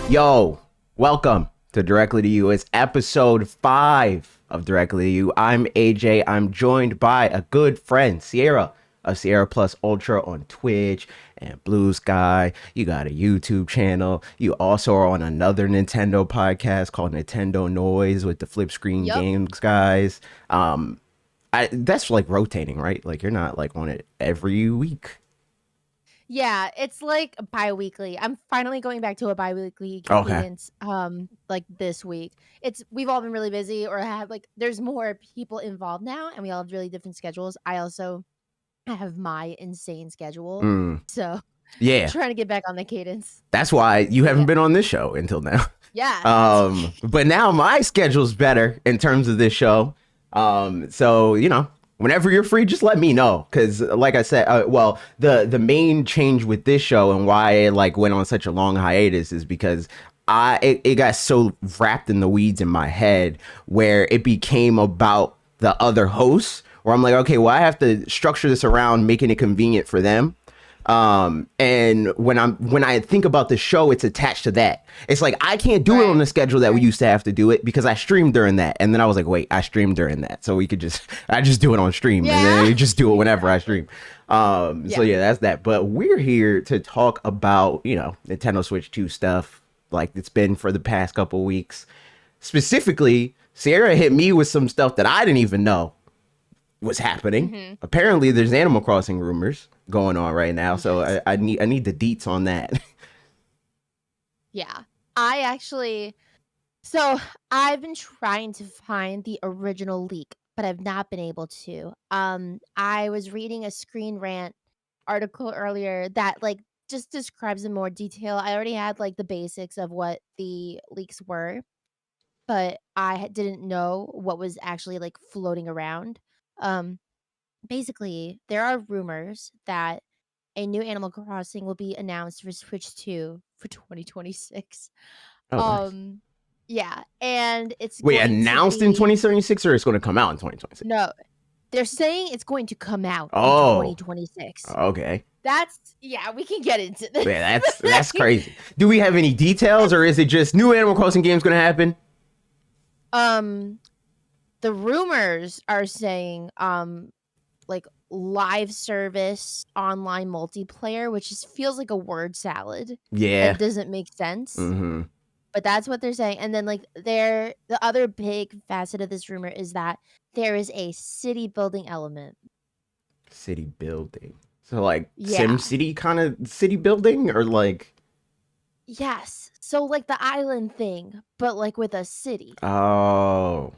Yo, welcome to Directly to You. It's episode 5 of Directly to You. I'm AJ. I'm joined by a good friend, Sierra, of Sierra Plus Ultra on Twitch and Blue Sky. You got a YouTube channel. You also are on another Nintendo podcast called Nintendo Noise with the Flip Screen Yup. Games guys. That's like rotating, right? Like you're not like on it every week. Yeah, it's like bi-weekly. I'm finally going back to a bi-weekly Okay. cadence like this week. We've all been really busy or have there's more people involved now and we all have really different schedules. I also have my insane schedule. Mm, So, yeah. trying to get back on the cadence. That's why you But haven't yeah. been on this show until now. Yeah. But now my schedule's better in terms of this show. So whenever you're free, just let me know. Cause like I said, well, the main change with this show and why it like went on such a long hiatus is because it got so wrapped in the weeds in my head where it became about the other hosts. Where I'm like, okay, well, I have to structure this around making it convenient for them. And when I think about the show, it's attached to that. It's like I can't do it on Right. the schedule that we used to have to do it because I streamed during that. And then I was like, wait, I streamed during that. So I just do it on stream and then Yeah. you just do it whenever I stream. So Yeah. yeah, that's that. But we're here to talk about, Nintendo Switch 2 stuff like it's been for the past couple weeks. Specifically, Sierra hit me with some stuff that I didn't even know was happening. Mhm. Apparently, there's Animal Crossing rumors going on right now, so Yes. I need the deets on that. Yeah. I actually So I've been trying to find the original leak, but I've not been able to. I was reading a Screen Rant article earlier that just describes in more detail. I already had the basics of what the leaks were, but didn't know what was actually floating around. Um, Basically, there are rumors that a new Animal Crossing will be announced for Switch 2 for 2026. Oh, nice. Um, yeah, and it's Wait, going to announced in be 2076 or it's going to come out in 2026? no, they're saying it's going to come out in Oh, 2026. okay. Yeah, we can get into Yeah, this. that's crazy. Do we have any details, or is it just new Animal Crossing games going to happen? um, the rumors are saying live service online multiplayer, which just feels like a word salad. Yeah. It doesn't make sense. Mm-hmm. But that's what they're saying. And then the other big facet of this rumor is that there is a city building element. City building. So like Sim Yeah. City kind of city building, or like Yes. So the island thing, but with a city. oh.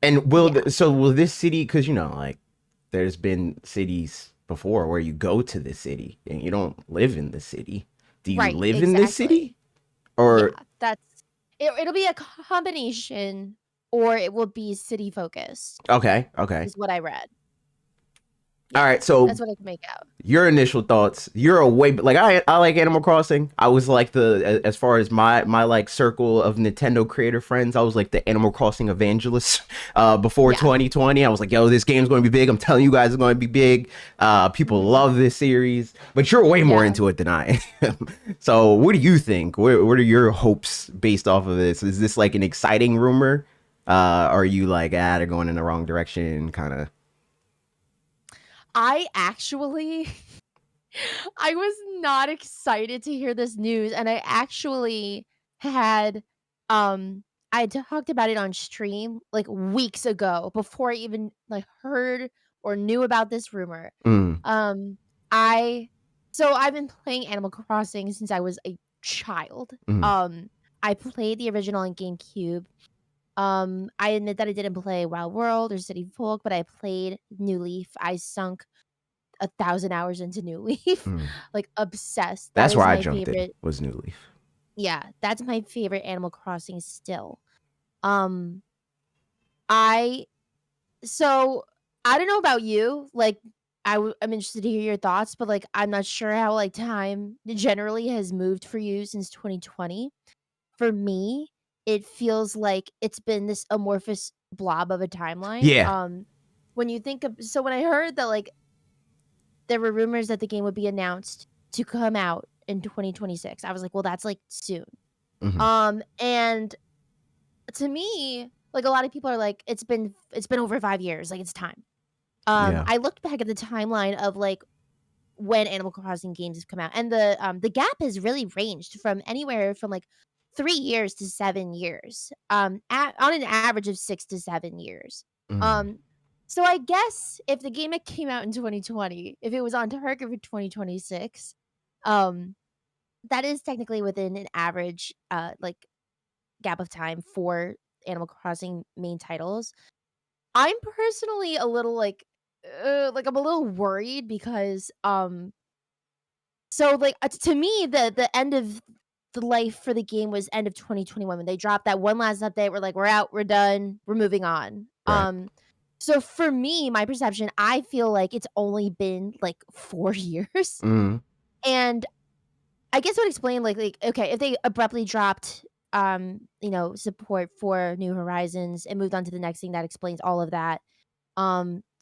And Yeah. will this city? Because like there's been cities before where you go to the city and you don't live in the city. Do you Right, live in this exactly. city? Yeah, Or it'll be a combination or it will be city focused okay. is what I read. All Yeah. right, so That's what I can make out. your initial thoughts. You're away, like I like Animal Crossing. I was like as far as my like circle of Nintendo creator friends, I was like the Animal Crossing evangelist. Before Yeah. 2020, I was like, yo, this game's going to be big. I'm telling you guys, it's going to be big. People Mhm. love this series, but you're way more Yeah. into it than I am. So, what do you think? What are your hopes based off of this? Is this like an exciting rumor? Are you like, they're going in the wrong direction, kind of? I actually I was not excited to hear this news, and I actually had um I talked about it on stream weeks ago before I even heard or knew about this rumor. Mm, Um I so I've been playing Animal Crossing since I was a child. mm. Um I played the original on GameCube. I admit that I didn't play Wild World or City Folk, but I played New Leaf. I sunk 1,000 hours into New Leaf, Mm. obsessed. That That's where is I my jumped in. favorite. Was New Leaf. Yeah, that's my favorite Animal Crossing still. Um, I so I don't know about you. I'm interested to hear your thoughts, but I'm not sure how time generally has moved for you since 2020. For me, it feels like it's been this amorphous blob of a timeline. Yeah. When you think of when I heard that there were rumors that the game would be announced to come out in 2026. I was like, well, that's soon. Hmm. And to me, like, a lot of people are like, it's been over 5 years, like, it's time. Yeah. I looked back at the timeline of, like, when Animal Crossing games have come out, and the gap has really ranged from anywhere from, like, 3 years to 7 years, on an average of 6 to 7 years. Mm. Um, so I guess if the game had came out in 2020, if it was on target for 2026, um, that is technically within an average, like, gap of time for Animal Crossing main titles. I'm personally a little like, I'm a little worried because, so, like, to me, the end of the life for the game was end of 2021 when they dropped that one last update. We're like, "We're out, we're done, we're moving on." Right. So for me, my perception, I feel like it's only been, like, 4 years, Mm. and I guess it would explain, okay, if they abruptly dropped, support for New Horizons and moved on to the next thing, that explains all of that.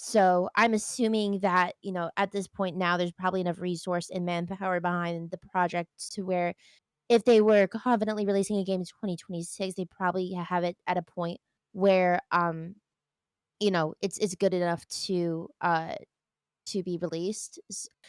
So I'm assuming that, at this point now, there's probably enough resource and manpower behind the project to where if they were confidently releasing a game in 2026, they probably have it at a point where, it's good enough to be released.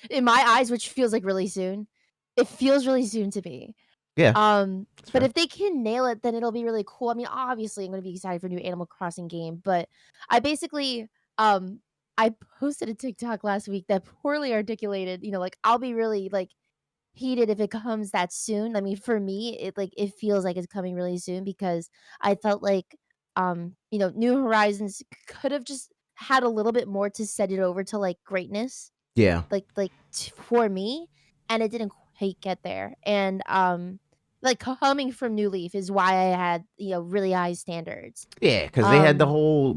In my eyes, which feels like really soon. It feels really soon to me. Yeah. That's But fair. if they can nail it, then it'll be really cool. I mean, obviously, I'm gonna be excited for a new Animal Crossing game, but I basically, um, I posted a TikTok last week that poorly articulated, like, I'll be really, like, heated if it comes that soon. I mean, for me, it feels like it's coming really soon because I felt like, New Horizons could have just had a little bit more to set it over to, like, greatness, Yeah. for me, and it didn't quite get there. And like, coming from New Leaf is why I had, really high standards. Yeah, because they had the Um, whole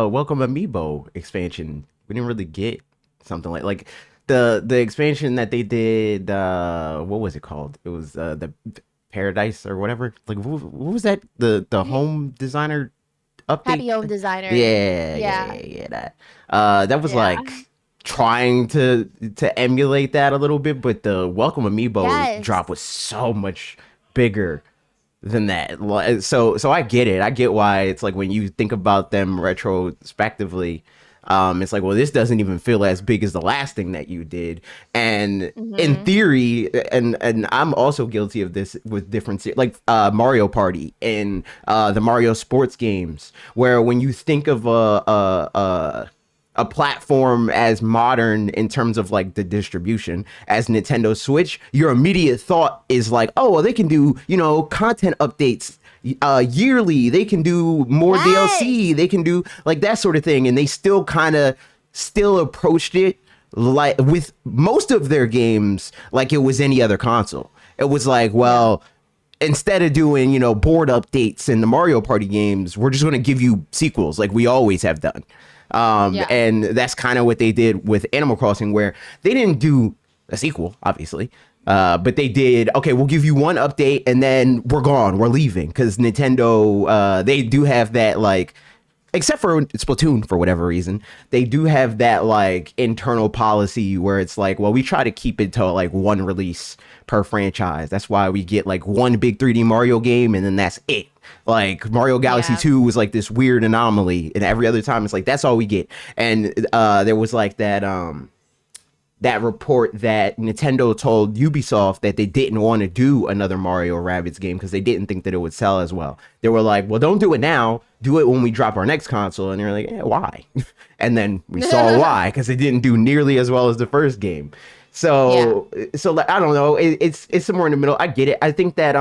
Welcome Amiibo expansion. We didn't really get something like the expansion that they did. What was it called? It was the Paradise or whatever. Like what was that? The home designer update. Happy Home Designer. Yeah, yeah, Yeah, yeah, yeah. That that was yeah. like trying to emulate that a little bit, but the Welcome Amiibo Yes. drop was so much bigger than that. So I get it. I get why it's like when you think about them retrospectively, it's like, well, this doesn't even feel as big as the last thing that you did. And in Mhm. theory, and I'm also guilty of this with different like Mario Party and the Mario sports games, where when you think of a platform as modern in terms of like the distribution as Nintendo Switch, your immediate thought is like, oh, well, they can do, content updates yearly. They can do more DLC. Yes! They can do like that sort of thing. And they still kind of still approached it like with most of their games like it was any other console. It was like, Yeah. well, instead of doing, board updates in the Mario Party games, we're just going to give you sequels like we always have done. Yeah. And that's kind of what they did with Animal Crossing, where they didn't do a sequel, obviously. But they did, okay, we'll give you one update and then we're gone. We're leaving. Because Nintendo, they do have that, like, except for Splatoon for whatever reason, they do have that like internal policy where it's like, well, we try to keep it to like one release per franchise. That's why we get like one big 3D Mario game and then that's it. Like Mario Galaxy Yeah. 2 was like this weird anomaly, and every other time it's like that's all we get. And there was like that report that Nintendo told Ubisoft that they didn't want to do another Mario Rabbids game because they didn't think that it would sell as well. They were like, well, don't do it now. Do it when we drop our next console. And they're like, why? And then we saw why, because it didn't do nearly as well as the first game. Yeah. So like, I don't know. It's somewhere in the middle. I get it. I think that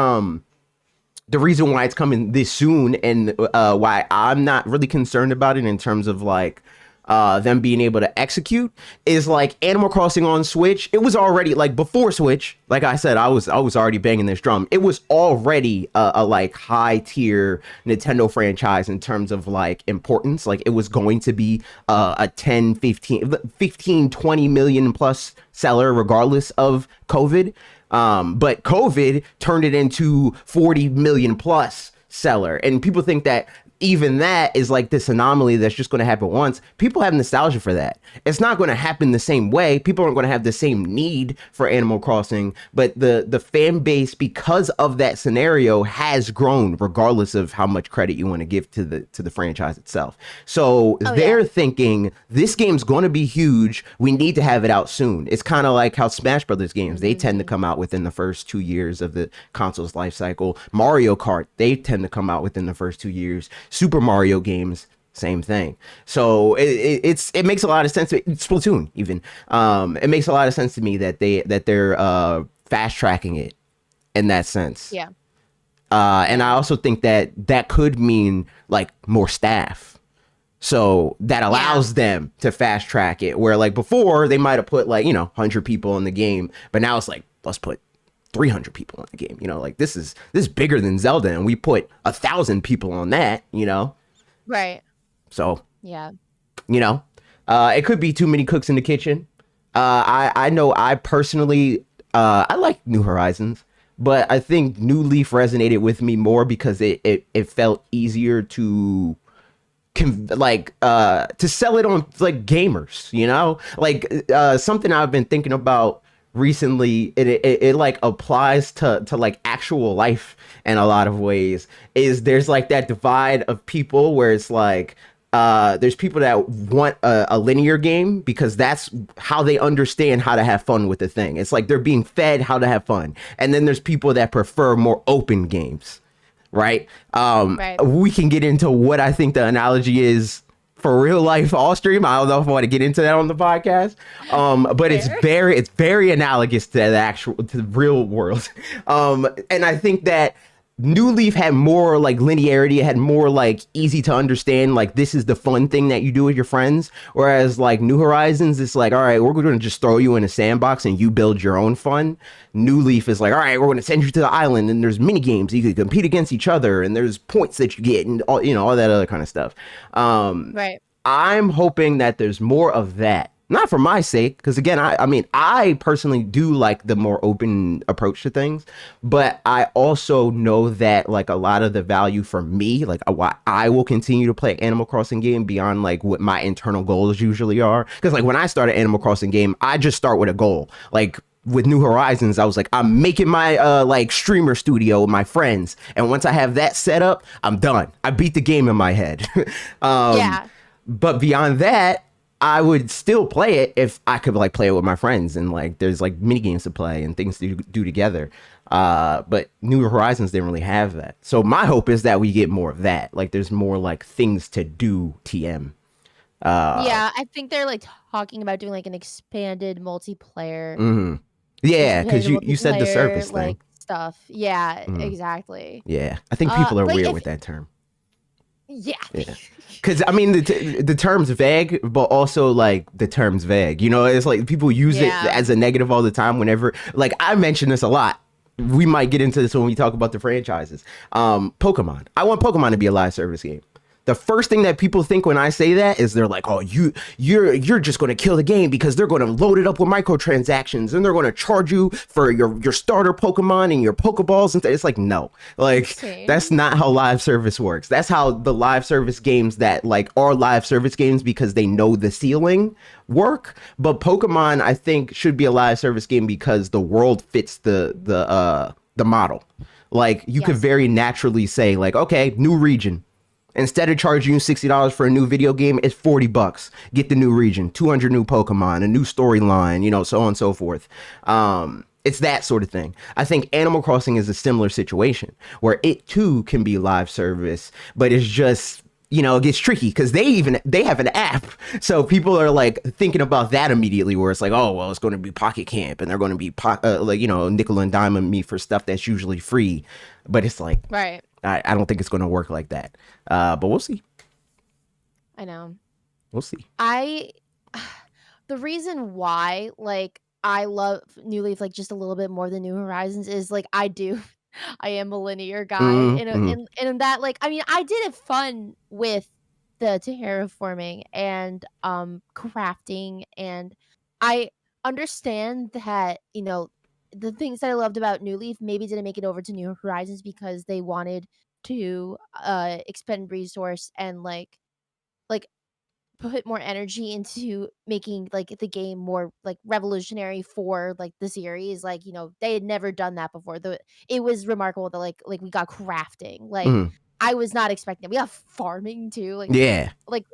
the reason why it's coming this soon and why I'm not really concerned about it in terms of like them being able to execute is like Animal Crossing on Switch. It was already like before Switch. Like I said, I was already banging this drum. It was already a like high tier Nintendo franchise in terms of like importance. Like it was going to be a 10, 15, 20 million plus seller regardless of COVID. But COVID turned it into 40 million plus seller. And people think that even that is like this anomaly that's just going to happen once. People have nostalgia for that. It's not going to happen the same way. People aren't going to have the same need for Animal Crossing, but the fan base, because of that scenario, has grown regardless of how much credit you want to give to the franchise itself. So Oh yeah. they're thinking this game's going to be huge. We need to have it out soon. It's kind of like how Smash Brothers games, they tend to Mhm. come out within the first 2 years of the console's life cycle. Mario Kart, they tend to come out within the first 2 years. Super Mario games, same thing. So it makes a lot of sense. Splatoon even, it makes a lot of sense to me that they're fast tracking it in that sense. Yeah. And I Yeah. also think that that could mean like more staff. So that Yeah. allows them to fast track it. Where like before they might have put like, 100 people in the game, but now it's like, let's put 300 people in the game. Like this is bigger than Zelda, and we put 1,000 people on that. Right. So Yeah. it could be too many cooks in the kitchen. I know I personally I like New Horizons, but I think New Leaf resonated with me more because it felt easier to to sell it on like gamers, like something I've been thinking about recently. It like applies to like actual life in a lot of ways. Is there's like that divide of people where it's like there's people that want a linear game because that's how they understand how to have fun with the thing. It's like they're being fed how to have fun, and then there's people that prefer more open games, right? Right. We can get into what I think the analogy is for real life all stream. I don't know if I want to get into that on the podcast. But Fair. it's very analogous to the real world. And I think that New Leaf had more like linearity. It had more like easy to understand. Like this is the fun thing that you do with your friends. Whereas like New Horizons, it's like, all right, we're going to just throw you in a sandbox and you build your own fun. New Leaf is like, all right, we're going to send you to the island and there's mini games. You can compete against each other and there's points that you get and all that other kind of stuff. Right. I'm hoping that there's more of that. Not for my sake, because again, I mean, I personally do like the more open approach to things, but I also know that like a lot of the value for me, like why I will continue to play Animal Crossing game beyond like what my internal goals usually are. Because like when I start an Animal Crossing game, I just start with a goal. Like with New Horizons, I was like, I'm making my like streamer studio with my friends, and once I have that set up, I'm done. I beat the game in my head. Yeah. But beyond that, I would still play it if I could like play it with my friends and like there's like mini games to play and things to do together. But New Horizons didn't really have that. So my hope is that we get more of that. Like there's more like things to do TM. Yeah. I think they're like talking about doing like an Mhm. Yeah, because expanded you said the multiplayer service thing. like stuff. Yeah, Mhm. exactly. Yeah, I think people are Like weird if with that term. yeah. Yeah. Because I mean the term's vague, but also like the term's vague. It's like people use it Yeah. as a negative all the time. Whenever like I mention this a lot. We might get into this when we talk about the franchises. Pokemon. I want Pokemon to be a live service game. The first thing that people think when I say that is they're like, "Oh, you're just going to kill the game because they're going to load it up with microtransactions and they're going to charge you for your starter Pokemon and your Pokeballs and it's like, no, like that's Same. not how live service works. That's how the live service games that like are live service games because they know the ceiling work. But Pokemon, I think, should be a live service game because the world fits the model. Like you could Yes. very naturally say like, okay, new region. Instead of charging you $60 for a new video game, it's $40. Get the new region, 200 new Pokemon, a new storyline, so on and so forth. It's that sort of thing. I think Animal Crossing is a similar situation where it too can be live service, but it's just it gets tricky because they have an app, so people are like thinking about that immediately. Where it's like, oh well, it's going to be Pocket Camp, and they're going to be like nickel and diamond me for stuff that's usually free, but it's like Right. I don't think it's going to work like that. But we'll see. I know. We'll see. I the reason why like I love New Leaf like just a little bit more than New Horizons is like I am a linear guy Mm-hmm. Mm-hmm. in that like I mean I did have fun with the terraforming and crafting and I understand that the things that I loved about New Leaf maybe didn't make it over to New Horizons because they wanted to expend resource and like put more energy into making like the game more like revolutionary for like the series. Like, they had never done that before. It was remarkable that like we got crafting. Like, Mhm. I was not expecting it. We got farming too. Yeah. Like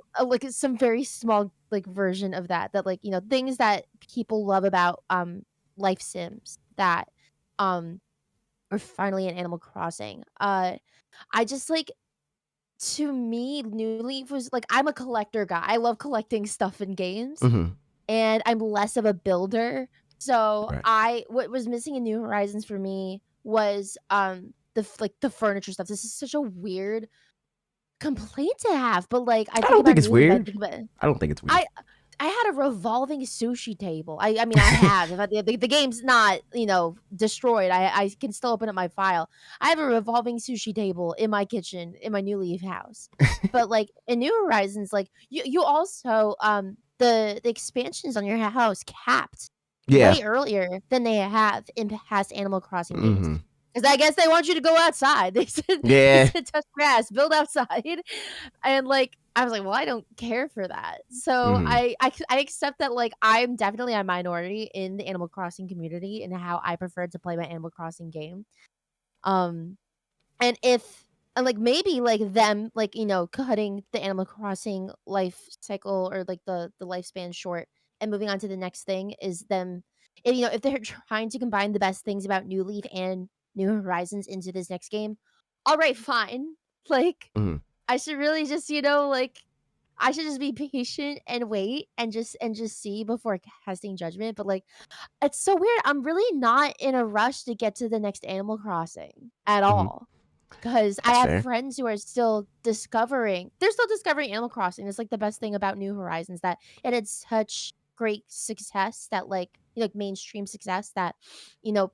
some very small like version of that like, things that people love about life sims that um are finally in Animal Crossing. I just like to me, New Leaf was like, I'm a collector guy. I love collecting stuff in games, Mhm. and I'm less of a builder. So Right. what was missing in New Horizons for me was the furniture stuff. This is such a weird complaint to have, but like I I think don't think about it's New Leaf, I weird. think about I don't think it's weird. I I had a revolving sushi table. I mean, I have. If the game's not, destroyed, I can still open up my file. I have a revolving sushi table in my kitchen in my New Leaf house. But like in New Horizons, like you also the expansions on your house capped Yeah. way earlier than they have in past Animal Crossing games. Mhm. Because I guess they want you to go outside. They Yeah. said touch grass, build outside. And like I was like, well, I don't care for that. So Mhm. I accept that like I'm definitely a minority in the Animal Crossing community and how I prefer to play my Animal Crossing game. Um and if and like maybe like them like cutting the Animal Crossing life cycle or like the lifespan short and moving on to the next thing is them if they're trying to combine the best things about New Leaf and New Horizons into this next game, all right, fine. Like Mhm. I should really just, like I should just be patient and wait and just see before casting judgment. But like it's so weird. I'm really not in a rush to get to the next Animal Crossing at Mhm. all. Because I That's have fair. friends who are still discovering they're still discovering Animal Crossing. It's like the best thing about New Horizons that it had such great success that like mainstream success that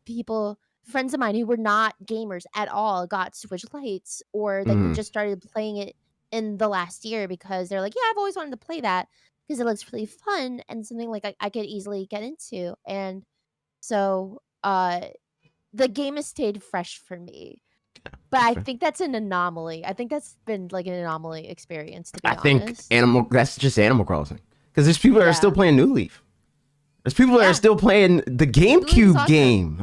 people friends of mine who were not gamers at all got Switch Lights or like they Mhm. just started playing it in the last year because they're like, yeah, I've always wanted to play that because it looks really fun and something like I could easily get into. And so the game has stayed fresh for me, but That's I fair. think that's an anomaly. I think that's been, like, an anomaly experience, to be I think honest. That's just Animal Crossing. Because there's people that are still Yeah. playing New Leaf. There's people that are Yeah. still playing the New Leaf is GameCube awesome. game.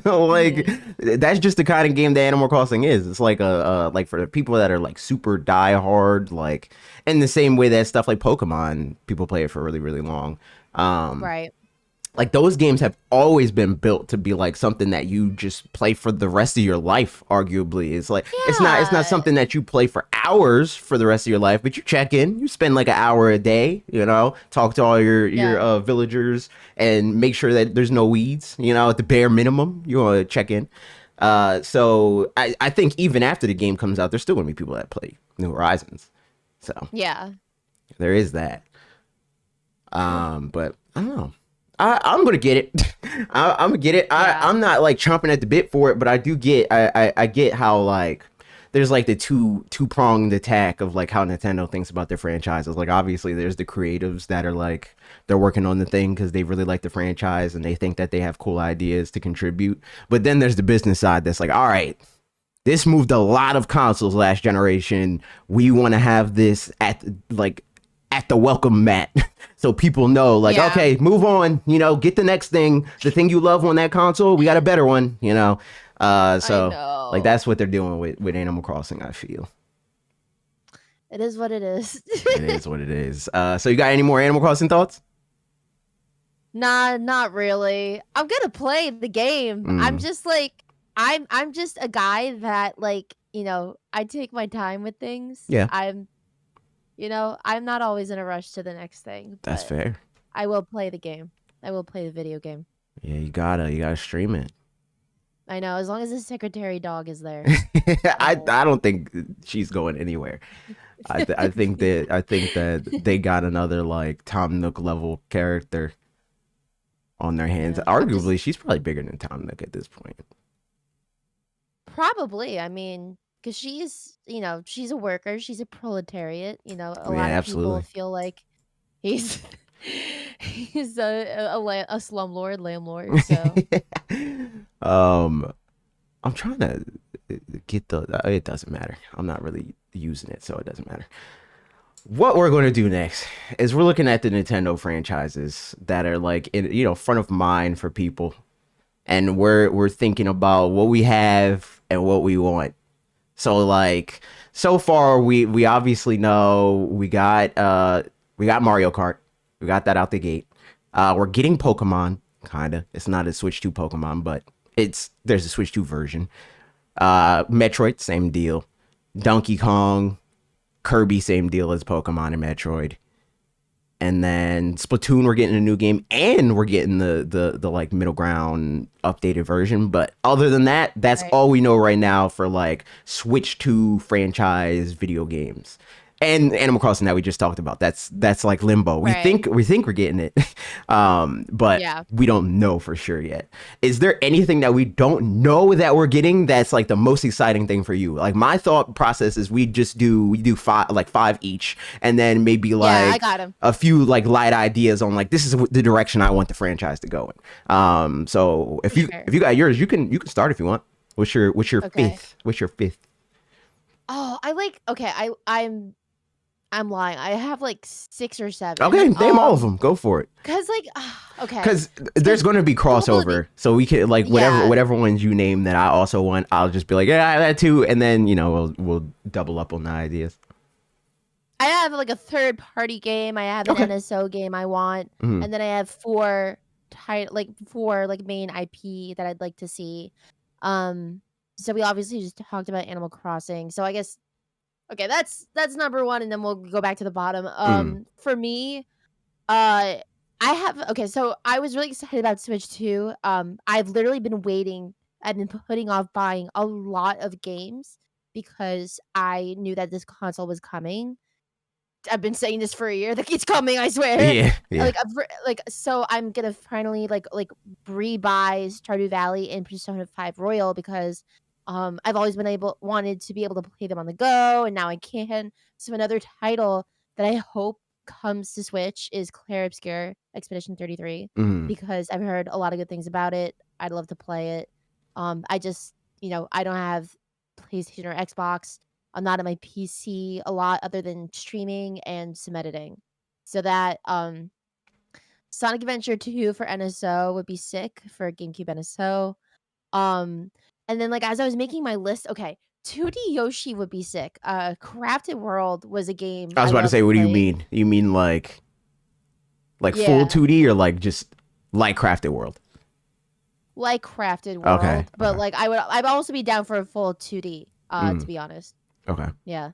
Like Mhm. that's just the kind of game that Animal Crossing is. It's like like for the people that are like super die hard, like in the same way that stuff like Pokemon, people play it for really, really long. Um, Right. like those games have always been built to be like something that you just play for the rest of your life. Arguably, it's like it's not Yeah. something that you play for hours for the rest of your life, but you check in, you spend like an hour a day, talk to all your Yeah. villagers and make sure that there's no weeds, at the bare minimum you want to check in. So I think even after the game comes out, there's still gonna be people that play New Horizons, so Yeah. there is that. But I don't know. I'm gonna get it. I'm gonna get it. Yeah. I'm not like chomping at the bit for it, but I do get. I get how like there's like the two pronged attack of like how Nintendo thinks about their franchises. Like obviously there's the creatives that are like they're working on the thing because they really like the franchise and they think that they have cool ideas to contribute. But then there's the business side that's like, all right, this moved a lot of consoles last generation. We want to have this at the welcome mat so people know like Yeah. okay, move on, get the next thing, the thing you love on that console, we got a better one. I So like know. that's what they're doing with Animal Crossing. I feel It is what it is. it is what it is. So you got any more Animal Crossing thoughts? Nah, not really. I'm gonna play the game. I'm Mm, just like I'm just a guy that like, I take my time with things. yeah, I'm not always in a rush to the next thing, that's but fair. I will play the game. I will play the video game. Yeah, you gotta stream it. I know, as long as the secretary dog is there. I don't think she's going anywhere. I think that they got another like Tom Nook level character on their hands. Yeah, I'm just Arguably, she's probably bigger than Tom Nook at this point. probably, I mean, because she's a worker, she's a proletariat. A Yeah, lot of people absolutely. feel like he's he's a slumlord, landlord. So um, I'm trying to get the. It doesn't matter. I'm not really using it, so it doesn't matter. What we're going to do next is we're looking at the Nintendo franchises that are like in front of mind for people, and we're thinking about what we have and what we want. So like so far we obviously know we got Mario Kart. We got that out the gate. We're getting Pokemon, kinda. It's not a Switch 2 Pokemon, but there's a Switch 2 version. Metroid, same deal. Donkey Kong, Kirby, same deal as Pokemon and Metroid. And then Splatoon, we're getting a new game, and we're getting the like middle ground updated version. But other than that, that's Right. all we know right now for like Switch 2 franchise video games. And Animal Crossing that we just talked about. That's like limbo. We Right. think we're getting it. But Yeah. we don't know for sure yet. Is there anything that we don't know that we're getting that's like the most exciting thing for you? Like my thought process is we do five each, and then maybe Yeah, I like got him. a few like light ideas on like this is the direction I want the franchise to go in. So if For you sure. if you got yours, you can start if you want. What's your Okay. fifth? What's your fifth? Oh, I like. Okay, I'm lying. I have like 6 or 7. Okay, name all of them. Go for it. Cause like, okay, Because there's going to be couple of the- crossover, so we can like Yeah. whatever ones you name that I also want. I'll just be like, yeah, I have that too, and then we'll double up on the ideas. I have like a third party game. I have an Okay. NSO game I want, Mhm. and then I have four main IP that I'd like to see. So we obviously just talked about Animal Crossing. So I guess okay, that's number 1, and then we'll go back to the bottom. For me, I have okay. So I was really excited about Switch 2. I've literally been waiting. I've been putting off buying a lot of games because I knew that this console was coming. I've been saying this for a year. Like it's coming, I swear. Yeah. So I'm gonna finally rebuy Stardew Valley and Persona 5 Royal because I've always wanted to be able to play them on the go, and now I can. So another title that I hope comes to Switch is Clair Obscur Expedition 33 Mhm. because I've heard a lot of good things about it. I'd love to play it. I just I don't have PlayStation or Xbox. I'm not on my PC a lot other than streaming and some editing. So that Sonic Adventure 2 for NSO would be sick for GameCube NSO. And then like as I was making my list, okay, 2D Yoshi would be sick. Crafted World was a game I was about to loved say, what do you playing. mean? You mean like full Yeah. 2D or like just like Crafted World? Like Crafted World, Okay, but okay. like I'd also be down for a full 2D, to be honest. Okay. Yeah.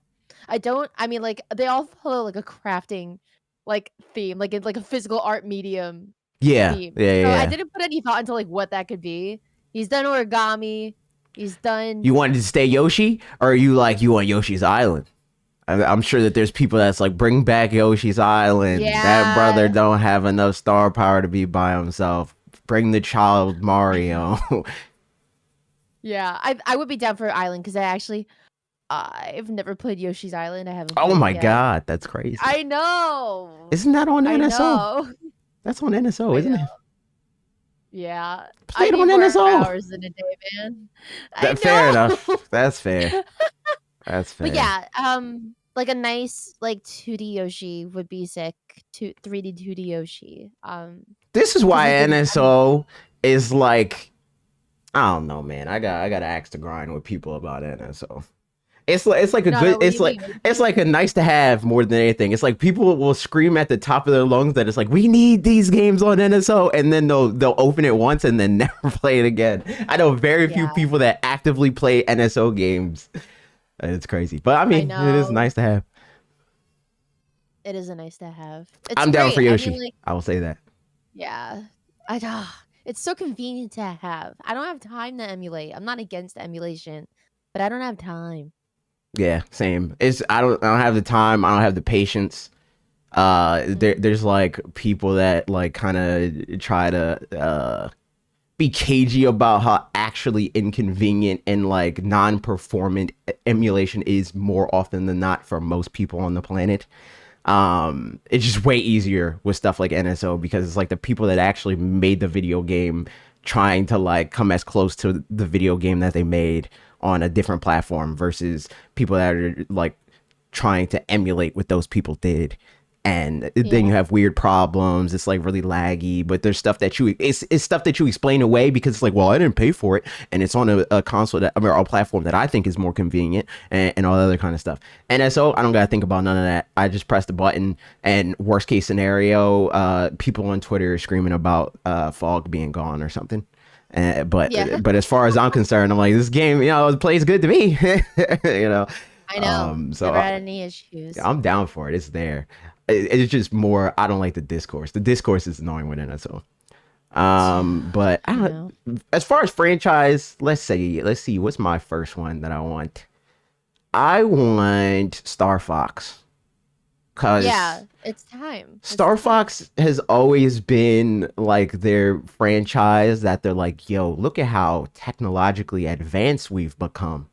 I mean, like, they all follow, like, a crafting, like, theme, like, it's like a physical art medium Yeah. theme. Yeah. So I Yeah. didn't put any thought into, like, what that could be. He's done origami. He's done You wanted to stay Yoshi, or you want Yoshi's Island? I'm sure that there's people that's like, bring back Yoshi's Island. That brother Yeah. don't have enough star power to be by himself. Bring the child Mario. Yeah, I would be down for Island because I've never played Yoshi's Island. I haven't Oh played it my yet. god, that's crazy. I know. Isn't that on I NSO? know. That's on NSO, I isn't know. it? Yeah. Play I it need on more NSO. hours in a day, man. I That, fair know. enough. That's fair. That's fair. But yeah, like a nice like 2D Yoshi would be sick. 3D 2D Yoshi. This is why we've been- NSO is like, I don't know, man. I got to axe to grind with people about NSO. It's like a No, good. what do It's you like mean? it's like a nice to have more than anything. It's like people will scream at the top of their lungs that it's like we need these games on NSO, and then they'll open it once and then never play it again. I know very few Yeah. people that actively play NSO games. It's crazy, but I mean, it is know. nice to have. It is a nice to have. It's I'm down great. for I mean, Yoshi. like, I will say that. yeah. It's so convenient to have. I don't have time to emulate. I'm not against emulation, but I don't have time. Yeah, same. I don't have the time. I don't have the patience. There's like people that like kind of try to be cagey about how actually inconvenient and like non-performant emulation is more often than not for most people on the planet. It's just way easier with stuff like NSO because it's like the people that actually made the video game trying to like come as close to the video game that they made on a different platform versus people that are like trying to emulate what those people did. And then you Yeah. have weird problems. It's like really laggy, but there's stuff that it's stuff that you explain away because it's like, well, I didn't pay for it, and it's on a console that, I mean, or a platform that I think is more convenient, and all other kind of stuff. And so I don't gotta think about none of that. I just press the button, and worst case scenario, people on Twitter are screaming about fog being gone or something. Yeah. But as far as I'm concerned, I'm like, this game, it plays good to me. you know. I know. So Never had any issues. I'm down for it. It's there. It's just more. I don't like the discourse. The discourse is annoying within it. So, but I I don't. know. As far as franchise, let's see. What's my first one that I want? I want Star Fox, cause Yeah, it's time. It's Star time. Fox has always been like their franchise that they're like, yo, look at how technologically advanced we've become.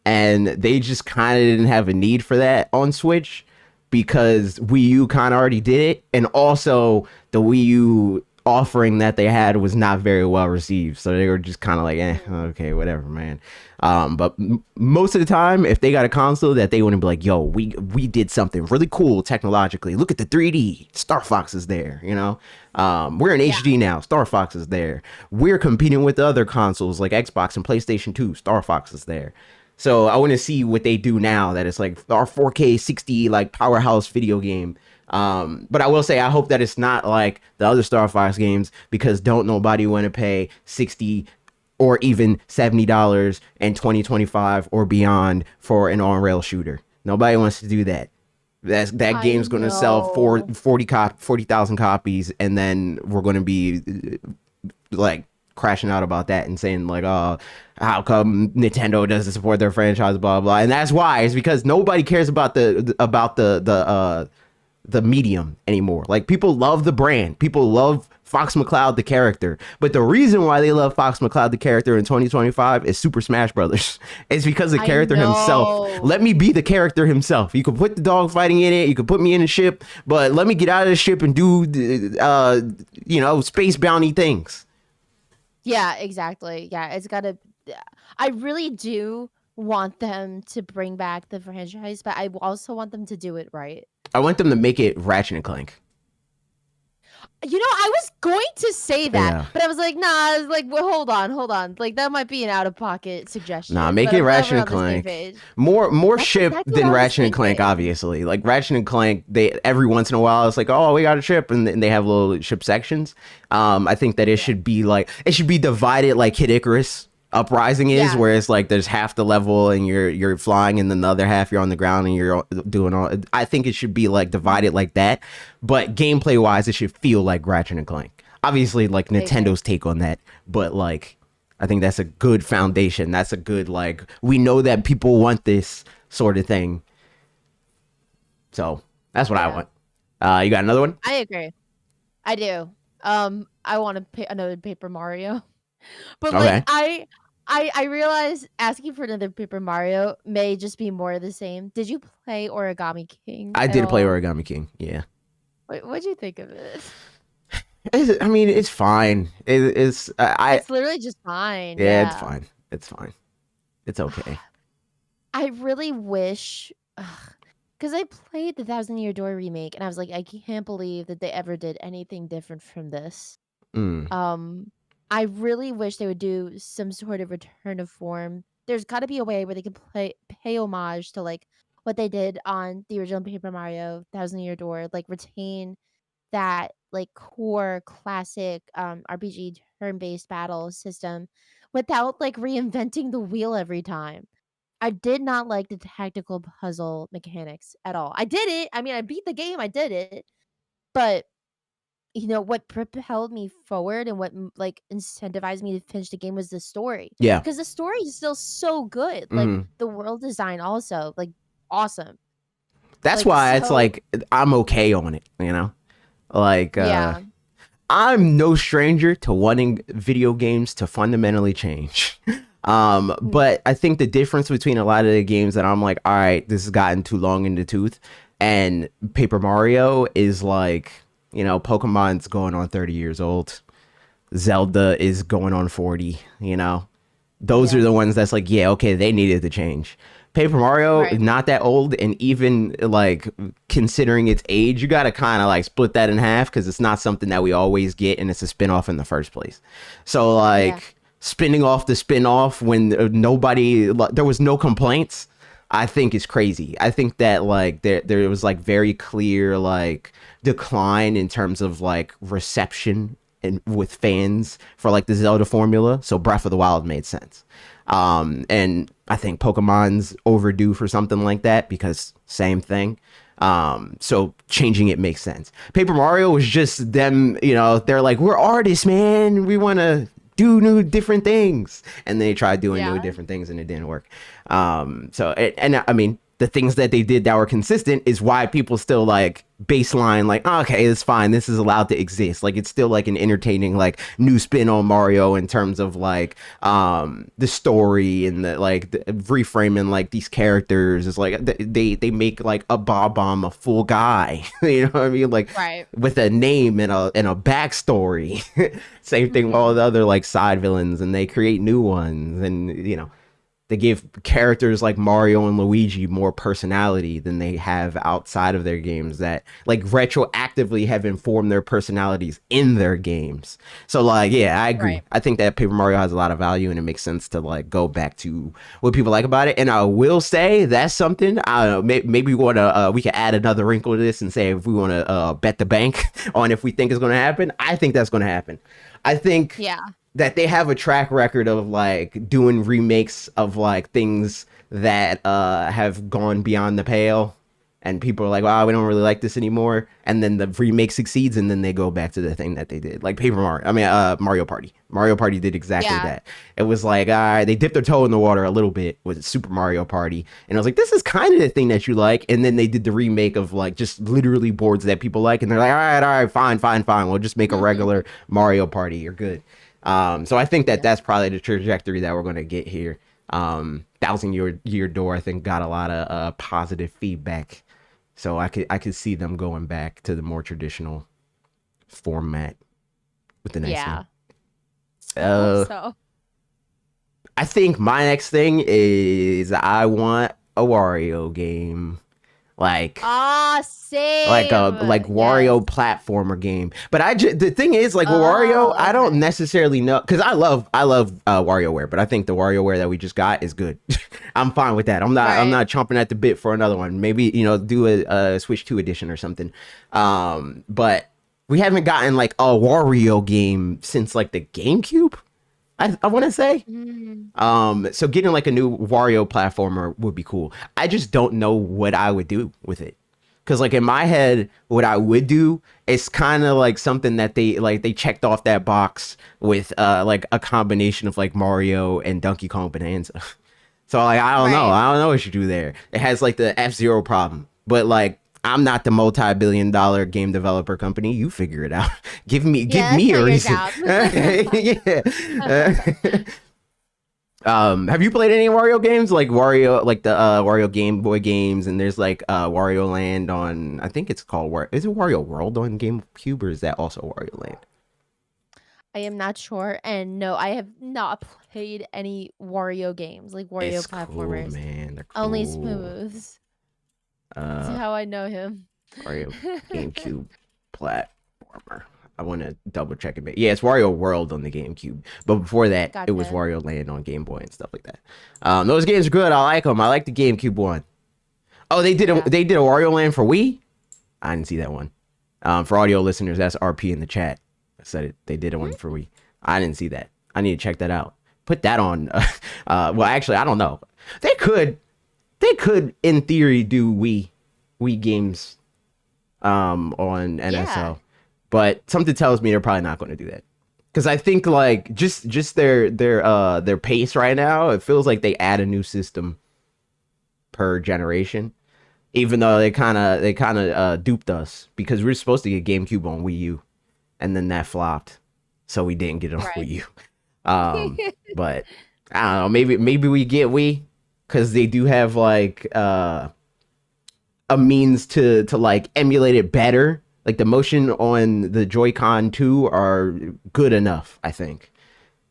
And they just kind of didn't have a need for that on Switch because Wii U kind of already did it, and also the Wii U offering that they had was not very well received, so they were just kind of like, okay, whatever, man. But most of the time, if they got a console that they wouldn't be like, yo, we did something really cool technologically. Look at the 3D. Star Fox is there, we're in Yeah. HD now. Star Fox is there. We're competing with the other consoles like Xbox and PlayStation 2. Star Fox is there. So I want to see what they do now that it's like our 4K 60 like powerhouse video game. But I will say I hope that it's not like the other Star Fox games because don't nobody want to pay 60 or even $70 in 2025 or beyond for an on-rail shooter. Nobody wants to do that. That I game's going to sell know. 40,000 copies, and then we're going to be like crashing out about that and saying like, oh, how come Nintendo doesn't support their franchise, blah blah. And that's why, it's because nobody cares about the medium anymore. Like, people love the brand, people love Fox McCloud the character, but the reason why they love Fox McCloud the character in 2025 is Super Smash Brothers. It's because the I character himself. know. Let me be the character himself. You could put the dog fighting in it, you could put me in a ship, but let me get out of the ship and do space bounty things. Yeah, exactly. Yeah, it's gotta. I really do want them to bring back the franchise, but I also want them to do it right. I want them to make it Ratchet and Clank. I was going to say that, Yeah. but I was like, nah. I was like, well, hold on. Like, that might be an out of pocket suggestion. Nah, make but it I'm glad Ratchet we're and on the same Clank. page. More That's ship exactly than what I was Ratchet and Clank, thinking. obviously. Like Ratchet and Clank, they every once in a while it's like, oh, we got a ship, and they have little ship sections. I think that it should be divided like Kid Icarus Uprising is, Yeah. where it's like there's half the level and you're flying, and then the other half you're on the ground and you're doing all. I think it should be like divided like that, but gameplay wise, it should feel like Ratchet and Clank. Obviously, like Nintendo's take on that, but like I think that's a good foundation. That's a good, like, we know that people want this sort of thing. So that's what I Yeah. want. You got another one? I agree. I do. I want to pay another Paper Mario, but Okay. like I realize asking for another Paper Mario may just be more of the same. Did you play Origami King? I at did play all? Origami King. Yeah. What'd you think of it? I mean, it's fine. It's literally just fine. Yeah, it's Yeah. fine. It's fine. It's okay. I really wish, because I played the Thousand Year Door remake, and I was like, I can't believe that they ever did anything different from this. Mm. I really wish they would do some sort of return of form. There's got to be a way where they can pay homage to like what they did on the original Paper Mario Thousand Year Door, like retain that like core classic RPG turn-based battle system without like reinventing the wheel every time. I did not like the tactical puzzle mechanics at all. I did it. I mean, I beat the game. I did it. But what propelled me forward and what like incentivized me to finish the game was the story. Yeah. Because the story is still so good. Like Mhm. the world design also, like awesome. That's Like, why it's so- like I'm okay on it, Like, Yeah. I'm no stranger to wanting video games to fundamentally change. But I think the difference between a lot of the games that I'm like, all right, this has gotten too long in the tooth, and Paper Mario is like, Pokemon's going on 30 years old. Zelda is going on 40, you know. Those are Yeah. the ones that's like, yeah, okay, they needed to change. Paper Mario, Right. not that old, and even like considering its age, you got to kind of like split that in half because it's not something that we always get, and it's a spin-off in the first place. So Yeah. like spinning off the spin-off when there was no complaints, I think is crazy. I think that like there was like very clear like decline in terms of like reception and with fans for like the Zelda formula. So Breath of the Wild made sense. And I think Pokemon's overdue for something like that because same thing. So changing it makes sense. Paper Mario was just them, you know, they're like, we're artists, man. We want to do new different things. And they tried doing new Yeah. different things and it didn't work. And I mean, the things that they did that were consistent is why people still like baseline like, oh, okay, it's fine, this is allowed to exist. Like it's still like an entertaining like new spin on Mario in terms of like the story and the reframing like these characters is like they make like a Bob-omb a full guy. You know what I mean, like Right. with a name and a backstory. Same thing with all the other like side villains, and they create new ones, and you know they give characters like Mario and Luigi more personality than they have outside of their games that like retroactively have informed their personalities in their games. So like, yeah, I agree. Right. I think that Paper Mario has a lot of value and it makes sense to like go back to what people like about it. And I will say that's something, I don't know, maybe we can add another wrinkle to this and say if we want to bet the bank on if we think it's going to happen. I think that's going to happen. I think Yeah. that they have a track record of like doing remakes of like things that have gone beyond the pale, and people are like, wow, we don't really like this anymore, and then the remake succeeds and then they go back to the thing that they did, like Mario Party. Mario Party did exactly Yeah. that. It was like, all right, they dipped their toe in the water a little bit with Super Mario Party, and I was like, this is kind of the thing that you like, and then they did the remake of like just literally boards that people like, and they're like, all right, fine, we'll just make a regular Mario Party, you're good. So I think that that's probably the trajectory that we're going to get here. Thousand Year Door, I think, got a lot of positive feedback, so I could see them going back to the more traditional format with the next Yeah. one. I hope so. I think my next thing is I want a Wario game. Like Same. like a Wario Yes. platformer game. But the thing is like with Wario, I don't Okay. necessarily know because I love WarioWare, but I think the WarioWare that we just got is good. I'm fine with that. I'm Right. not chomping at the bit for another one. Maybe do a Switch 2 edition or something. But we haven't gotten like a Wario game since like the GameCube. I want to say. So getting like a new Wario platformer would be cool. I just don't know what I would do with it. Cause like in my head, what I would do is kind of like something that they checked off that box with like a combination of like Mario and Donkey Kong Bonanza. So like I don't know. Right. I don't know what you do there. It has like the F-Zero problem. But like I'm not the multi-billion-dollar game developer company. You figure it out. Give me Yeah, a that's reason. not your Yeah. Have you played any Wario games like Wario, like the Wario Game Boy games? And there's like Wario Land on, I think it's called is it Wario World on GameCube, or is that also Wario Land? I am not sure, and no, I have not played any Wario games, like Wario It's cool, platformers. man. They're cool. Only Smooths. That's how I know him. Wario GameCube platformer. I want to double check it. Yeah, it's Wario World on the GameCube. But before that, it was Gotcha. Wario Land on Game Boy and stuff like that. Those games are good. I like them. I like the GameCube one. Oh, they did Yeah. they did a Wario Land for Wii? I didn't see that one. For audio listeners, that's RP in the chat. I said it. They did one for Wii. I didn't see that. I need to check that out. Put that on. Well, actually, I don't know. They could in theory do Wii games on NSO. Yeah. But something tells me they're probably not going to do that. Because I think like just their pace right now, it feels like they add a new system per generation. Even though they kind of duped us because we were supposed to get GameCube on Wii U, and then that flopped, so we didn't get it on Right. Wii U. But I don't know. Maybe we get Wii because they do have like a means to like emulate it better Like the motion on the Joy-Con 2 are good enough, I think,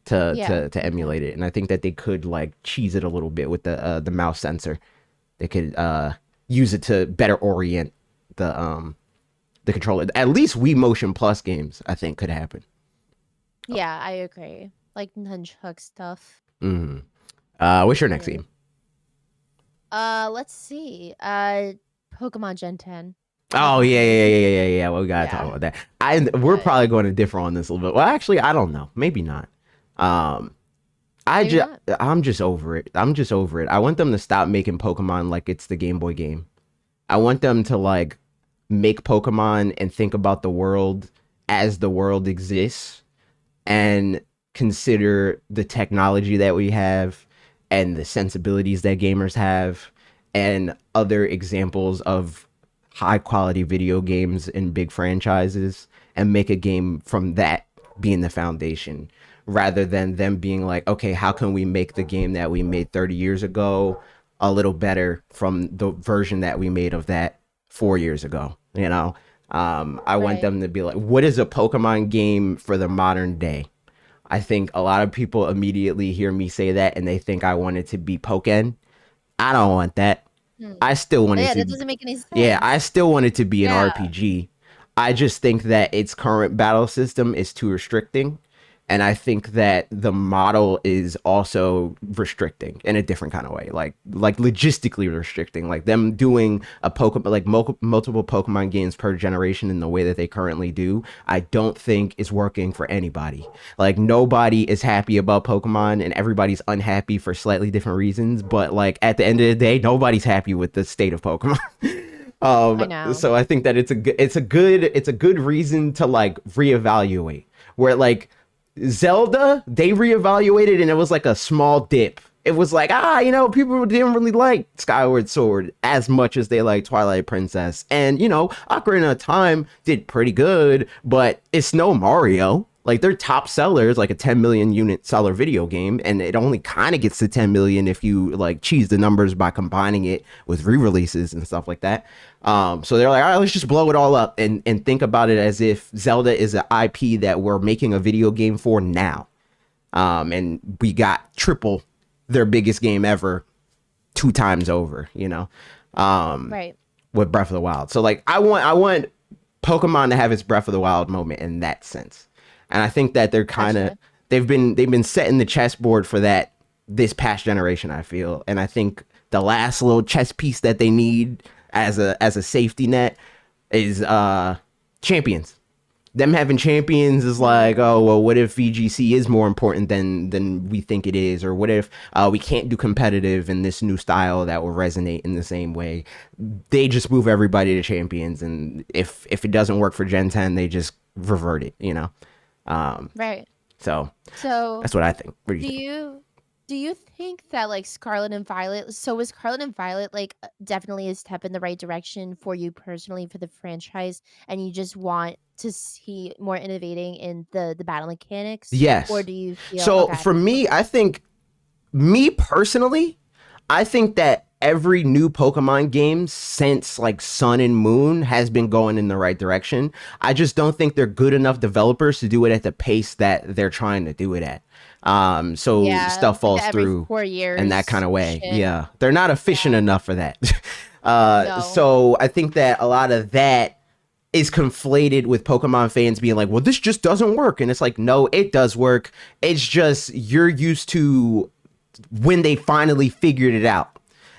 Yeah. to Okay. emulate it. And I think that they could like cheese it a little bit with the mouse sensor. They could use it to better orient the controller. At least Wii Motion Plus games, I think, could happen. Yeah, I agree. Like nunchuck stuff. Hmm. What's your next Yeah. game? Let's see. Pokemon Gen 10. Oh yeah, Obviously. yeah, yeah, yeah, yeah, yeah. Well, we gotta talk Yeah. about that. We're Yeah. probably going to differ on this a little bit. Well, actually, I don't know. Maybe not. Um, I Maybe just not. I'm just over it. I'm just over it. I want them to stop making Pokemon like it's the Game Boy game. I want them to like make Pokemon and think about the world as the world exists and consider the technology that we have and the sensibilities that gamers have and other examples of high quality video games and big franchises and make a game from that being the foundation rather than them being like, okay, how can we make the game that we made 30 years ago a little better from the version that we made of that 4 years ago, you know? I want Right. them to be like, what is a Pokemon game for the modern day? I think a lot of people immediately hear me say that and they think I want it to be Pokken. I don't want that. Hmm. I still want it Yeah, to, that doesn't make any yeah, sense. I still want it to be an Yeah. RPG. I just think that its current battle system is too restricting. And I think that the model is also restricting in a different kind of way, like logistically restricting, like them doing a Pokemon like multiple Pokemon games per generation in the way that they currently do. I don't think is working for anybody. Like nobody is happy about Pokemon, and everybody's unhappy for slightly different reasons. But like at the end of the day, nobody's happy with the state of Pokemon. I know. So I think that it's a good reason to like reevaluate. Where like Zelda, they reevaluated and it was like a small dip. It was like, people didn't really like Skyward Sword as much as they like Twilight Princess. And, Ocarina of Time did pretty good, but it's no Mario. Like their top sellers, like a 10 million unit seller video game, and it only kind of gets to 10 million if you like cheese the numbers by combining it with re-releases and stuff like that. So they're like, all right, let's just blow it all up and think about it as if Zelda is an IP that we're making a video game for now. And we got triple their biggest game ever 2 times over, Right. with Breath of the Wild. So like I want Pokemon to have its Breath of the Wild moment in that sense. And I think that they're kind of Gotcha. they've been setting the chessboard for that this past generation, I feel. And I think the last little chess piece that they need as a safety net is champions. Them having champions is like, oh well, what if VGC is more important than we think it is, or what if we can't do competitive in this new style that will resonate in the same way? They just move everybody to champions, and if it doesn't work for Gen 10, they just revert it. Um, Right. so So, that's what I think. What do you do think? you think that like Scarlet and Violet, so was Scarlet and Violet like definitely a step in the right direction for you personally for the franchise, and you just want to see more innovating in the battle mechanics, or Yes. do you feel So okay? for me, Okay. I think me personally, I think that every new Pokemon game since like Sun and Moon has been going in the right direction. I just don't think they're good enough developers to do it at the pace that they're trying to do it at. So Yeah, stuff like the falls every through four in that years kind of way. shit. Yeah, they're not efficient Yeah. enough for that. No. So I think that a lot of that is conflated with Pokemon fans being like, well, this just doesn't work. And it's like, no, it does work. It's just you're used to when they finally figured it out.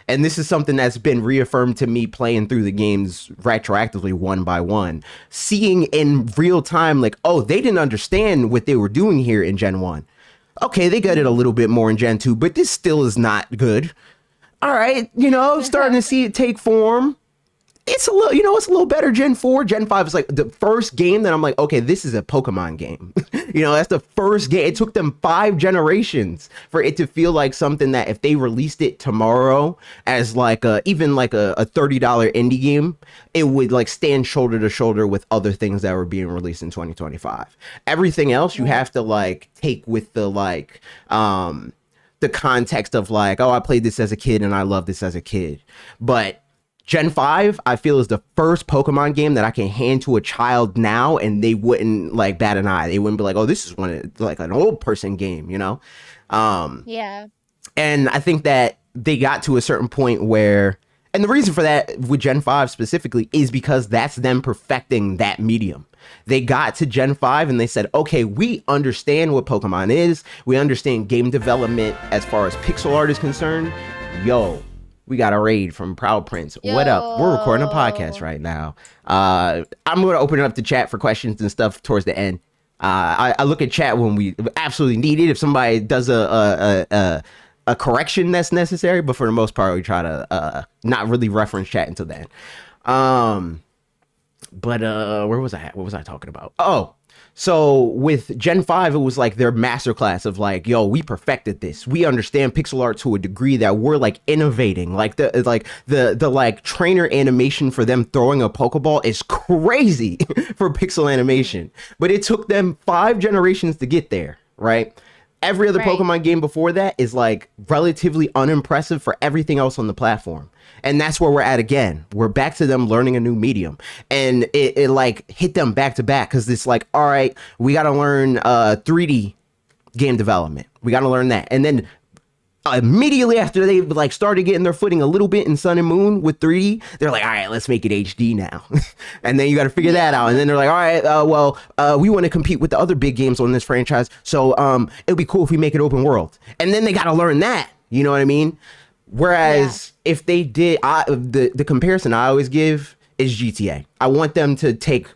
And this is something that's been reaffirmed to me playing through the games retroactively one by one, seeing in real time, like, oh, they didn't understand what they were doing here in Gen 1. Okay, they got it a Mhm. little bit more in Gen 2, but this still is not good. All right, starting to see it take form. It's a little, it's a little better. Gen 4, Gen 5 is like the first game that I'm like, okay, this is a Pokemon game. That's the first game. It took them 5 generations for it to feel like something that if they released it tomorrow as like even like a $30 indie game, it would like stand shoulder to shoulder with other things that were being released in 2025. Everything else you Right. have to like take with the context of like, oh, I played this as a kid and I love this as a kid. But Gen 5, I feel, is the first Pokemon game that I can hand to a child now and they wouldn't like bat an eye. They wouldn't be like, oh, this is like an old person game, you know? Um, Yeah. and I think that they got to a certain point where, and the reason for that with Gen 5 specifically is because that's them perfecting that medium. They got to Gen 5 and they said, okay, we understand what Pokemon is. We understand game development as far as pixel art is concerned. Yo, we got a raid from Proud Prince. What up? We're recording a podcast right now. I'm going to open it up to chat for questions and stuff towards the end. I look at chat when we absolutely need it. If somebody does a correction that's necessary, but for the most part, we try to not really reference chat until then. But where was I at? What was I talking about? Oh, so with Gen 5, it was like their masterclass of like, yo, we perfected this. We understand pixel art to a degree that we're like innovating. Like the like trainer animation for them throwing a Pokeball is crazy for pixel animation. But it took them 5 generations to get there, right? Every other Pokemon game before that is like relatively unimpressive for everything else on the platform. And that's where we're at again. We're back to them learning a new medium. And it like hit them back to back because it's like, all right, we got to learn 3D game development. We got to learn that. And then immediately after they like started getting their footing a little bit in Sun and Moon with 3D, they're like, all right, let's make it HD now. And then you got to figure that out. And then they're like, all right, we want to compete with the other big games on this franchise. So it'll be cool if we make it open world. And then they got to learn that. You know what I mean? Whereas if they did, the comparison I always give is GTA. I want them to take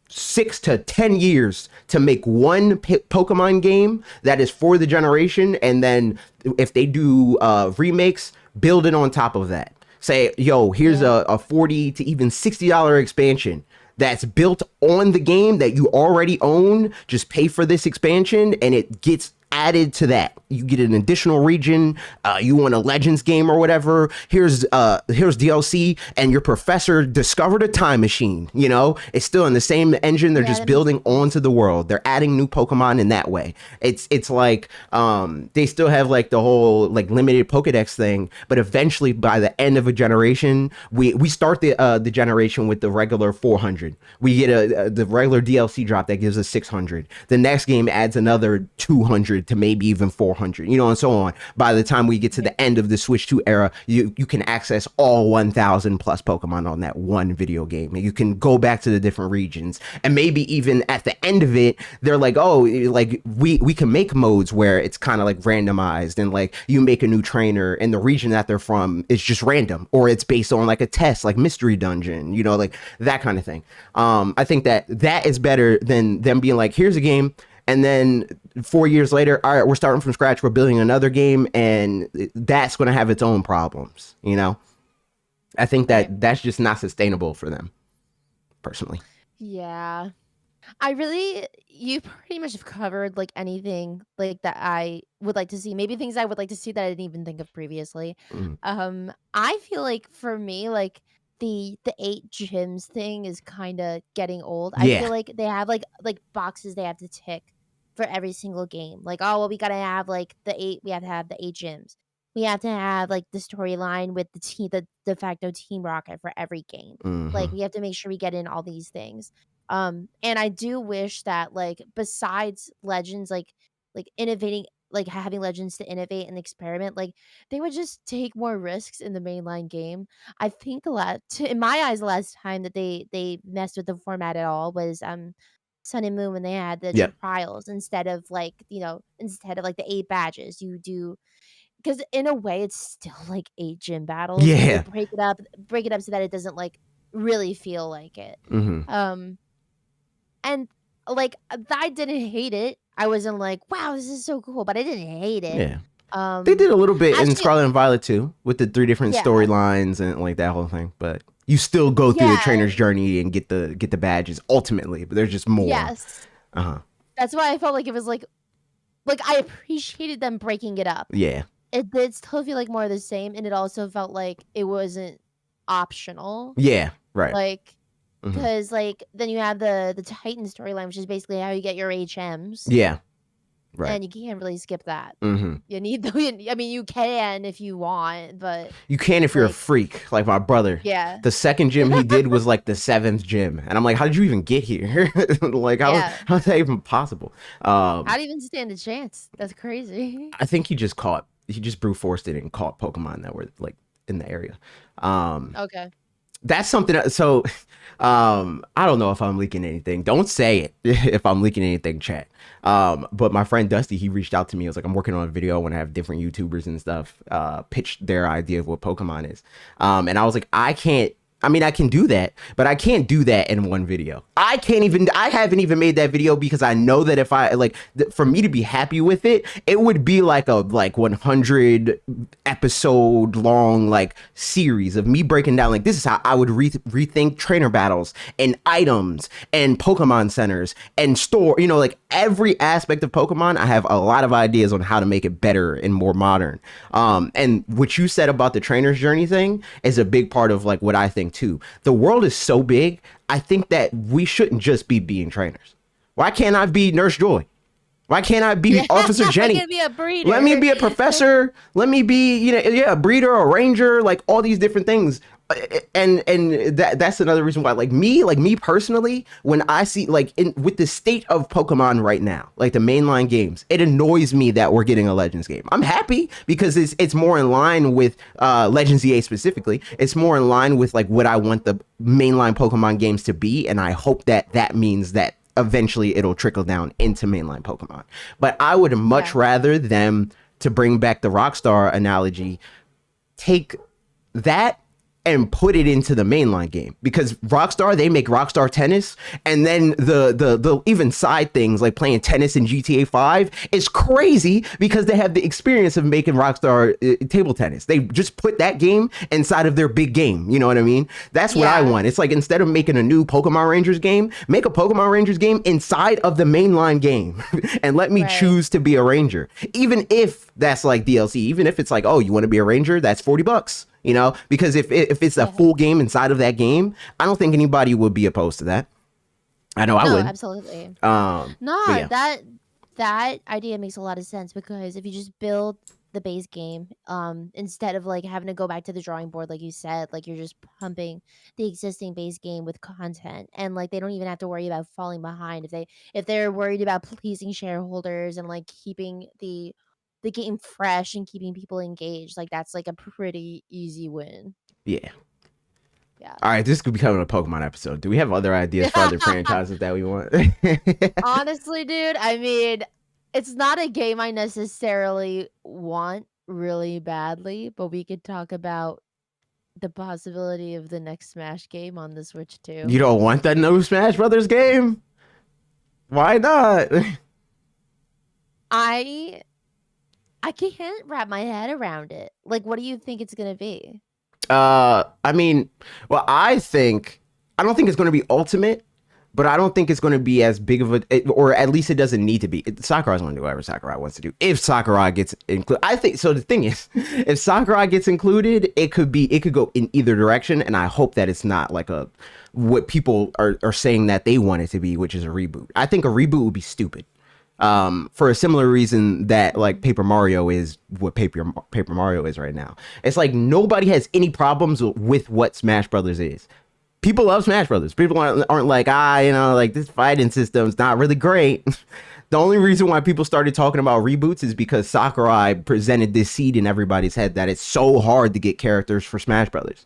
6 to 10 years to make one Pokemon game that is for the generation, and then if they do remakes, build it on top of that. Say, yo, here's a $40 to even $60 expansion that's built on the game that you already own. Just pay for this expansion and it gets added to that. You get an additional region. You want a Legends game or whatever. Here's DLC, and your professor discovered a time machine. You know, it's still in the same engine. They're just building onto the world. They're adding new Pokemon in that way. It's like they still have like the whole like limited Pokedex thing, but eventually by the end of a generation, we start the generation with the regular 400. We get the regular DLC drop that gives us 600. The next game adds another 200 to maybe even 400, you know, and so on. By the time we get to the end of the Switch 2 era, you can access all 1,000 plus Pokemon on that one video game. And you can go back to the different regions. And maybe even at the end of it, they're like, oh, like we can make modes where it's kind of like randomized, and like you make a new trainer and the region that they're from is just random, or it's based on like a test, like Mystery Dungeon, you know, like that kind of thing. I think that is better than them being like, here's a game, and then 4 years later, all right, we're starting from scratch. We're building another game, and that's going to have its own problems. You know, I think that's just not sustainable for them, personally. Yeah. You pretty much have covered like anything like that I would like to see. Maybe things I would like to see that I didn't even think of previously. I feel like for me, like the 8 gyms thing is kind of getting old. I Yeah. feel like they have like boxes they have to tick for every single game. Like, oh well, we gotta have like we have to have the 8 gyms. We have to have like the storyline with the de facto Team Rocket for every game. Like, we have to make sure we get in all these things. And I do wish that like besides Legends, like innovating, like having Legends to innovate and experiment, like they would just take more risks in the mainline game. I think in my eyes, the last time that they messed with the format at all was Sun and Moon, when they had the Yep. trials instead of like the 8 badges. You do, because in a way it's still like 8 gym battles. But they Yeah. break it up so that it doesn't like really feel like it. And like I didn't hate it. I wasn't like, wow, this is so cool, but I didn't hate it. Yeah. They did a little bit in actually, Scarlet and Violet too, with the 3 different storylines and like that whole thing. But you still go through the trainer's journey and get the badges ultimately, but there's just more. Yes. That's why I felt like it was like I appreciated them breaking it up. Yeah. It did still feel like more of the same, and it also felt like it wasn't optional. Yeah. Right. Like, because like then you have the Titan storyline, which is basically how you get your HMs. Yeah. Right. and you can't really skip that. Hmm. You need the I mean, you can if you want, but, You can if you're a like freak, like my brother. yeah. The second gym he did was like the seventh gym, and I'm like, how did you even get here? Like, Yeah. how's that even possible? How do you even stand a chance? That's crazy. I think he just brute forced it and caught Pokemon that were like in the area. Okay. That's something so I don't know if I'm leaking anything. Don't say it if I'm leaking anything, chat. But my friend Dusty, he reached out to me. He was like, I'm working on a video when I have different YouTubers and stuff pitch their idea of what Pokemon is. And I was like, I mean, I can do that, but I can't do that in one video. I haven't even made that video because I know that if I for me to be happy with it, it would be like a 100 episode long like series of me breaking down like this is how I would rethink trainer battles and items and Pokemon centers and store, like every aspect of Pokemon. I have a lot of ideas on how to make it better and more modern. And what you said about the trainer's journey thing is a big part of like what I think too. The world is so big. I think that we shouldn't just be being trainers. Why can't I be Nurse Joy? Why can't I be Officer Jenny? Let me be a breeder. Let me be a professor. Let me be, a breeder or a ranger, like all these different things. And that's another reason why, like me personally, when I see with the state of Pokemon right now, like the mainline games, it annoys me that we're getting a Legends game. I'm happy because it's more in line with Legends EA specifically. It's more in line with like what I want the mainline Pokemon games to be, and I hope that means that eventually it'll trickle down into mainline Pokemon. But I would much rather them, to bring back the Rockstar analogy, take that and put it into the mainline game, because Rockstar, they make Rockstar Tennis, and then the even side things like playing tennis in GTA 5 is crazy because they have the experience of making Rockstar table tennis. They just put that game inside of their big game. You know what I mean? That's what I want. It's like, instead of making a new Pokemon Rangers game, make a Pokemon Rangers game inside of the mainline game and let me choose to be a ranger. Even if that's like DLC, even if it's like, oh, you want to be a ranger, that's $40. Because if it's a full game inside of that game, I don't think anybody would be opposed to that. I know I would. Absolutely. Yeah. That idea makes a lot of sense, because if you just build the base game, instead of like having to go back to the drawing board, like you said, like you're just pumping the existing base game with content, and like they don't even have to worry about falling behind if they're worried about pleasing shareholders and like keeping the game fresh and keeping people engaged. Like that's like a pretty easy win. Yeah. Yeah. All right, this could become a Pokemon episode. Do we have other ideas for other franchises that we want? Honestly, dude, I mean, it's not a game I necessarily want really badly, but we could talk about the possibility of the next Smash game on the Switch too. You don't want that new Smash Brothers game? Why not? I can't wrap my head around it. Like, what do you think it's gonna be? I mean, well, I don't think it's going to be Ultimate, but I don't think it's going to be as big of or at least it doesn't need to be. Sakurai's going to do whatever Sakurai wants to do. If Sakurai gets included, I think so. The thing is, if Sakurai gets included, it could go in either direction, and I hope that it's not like what people are saying that they want it to be, which is a reboot. I think a reboot would be stupid. For a similar reason that like Paper Mario is what Paper Mario is right now. It's like nobody has any problems with what Smash Brothers is. People love Smash Brothers. People aren't like, like this fighting system's not really great. The only reason why people started talking about reboots is because Sakurai presented this seed in everybody's head that it's so hard to get characters for Smash Brothers.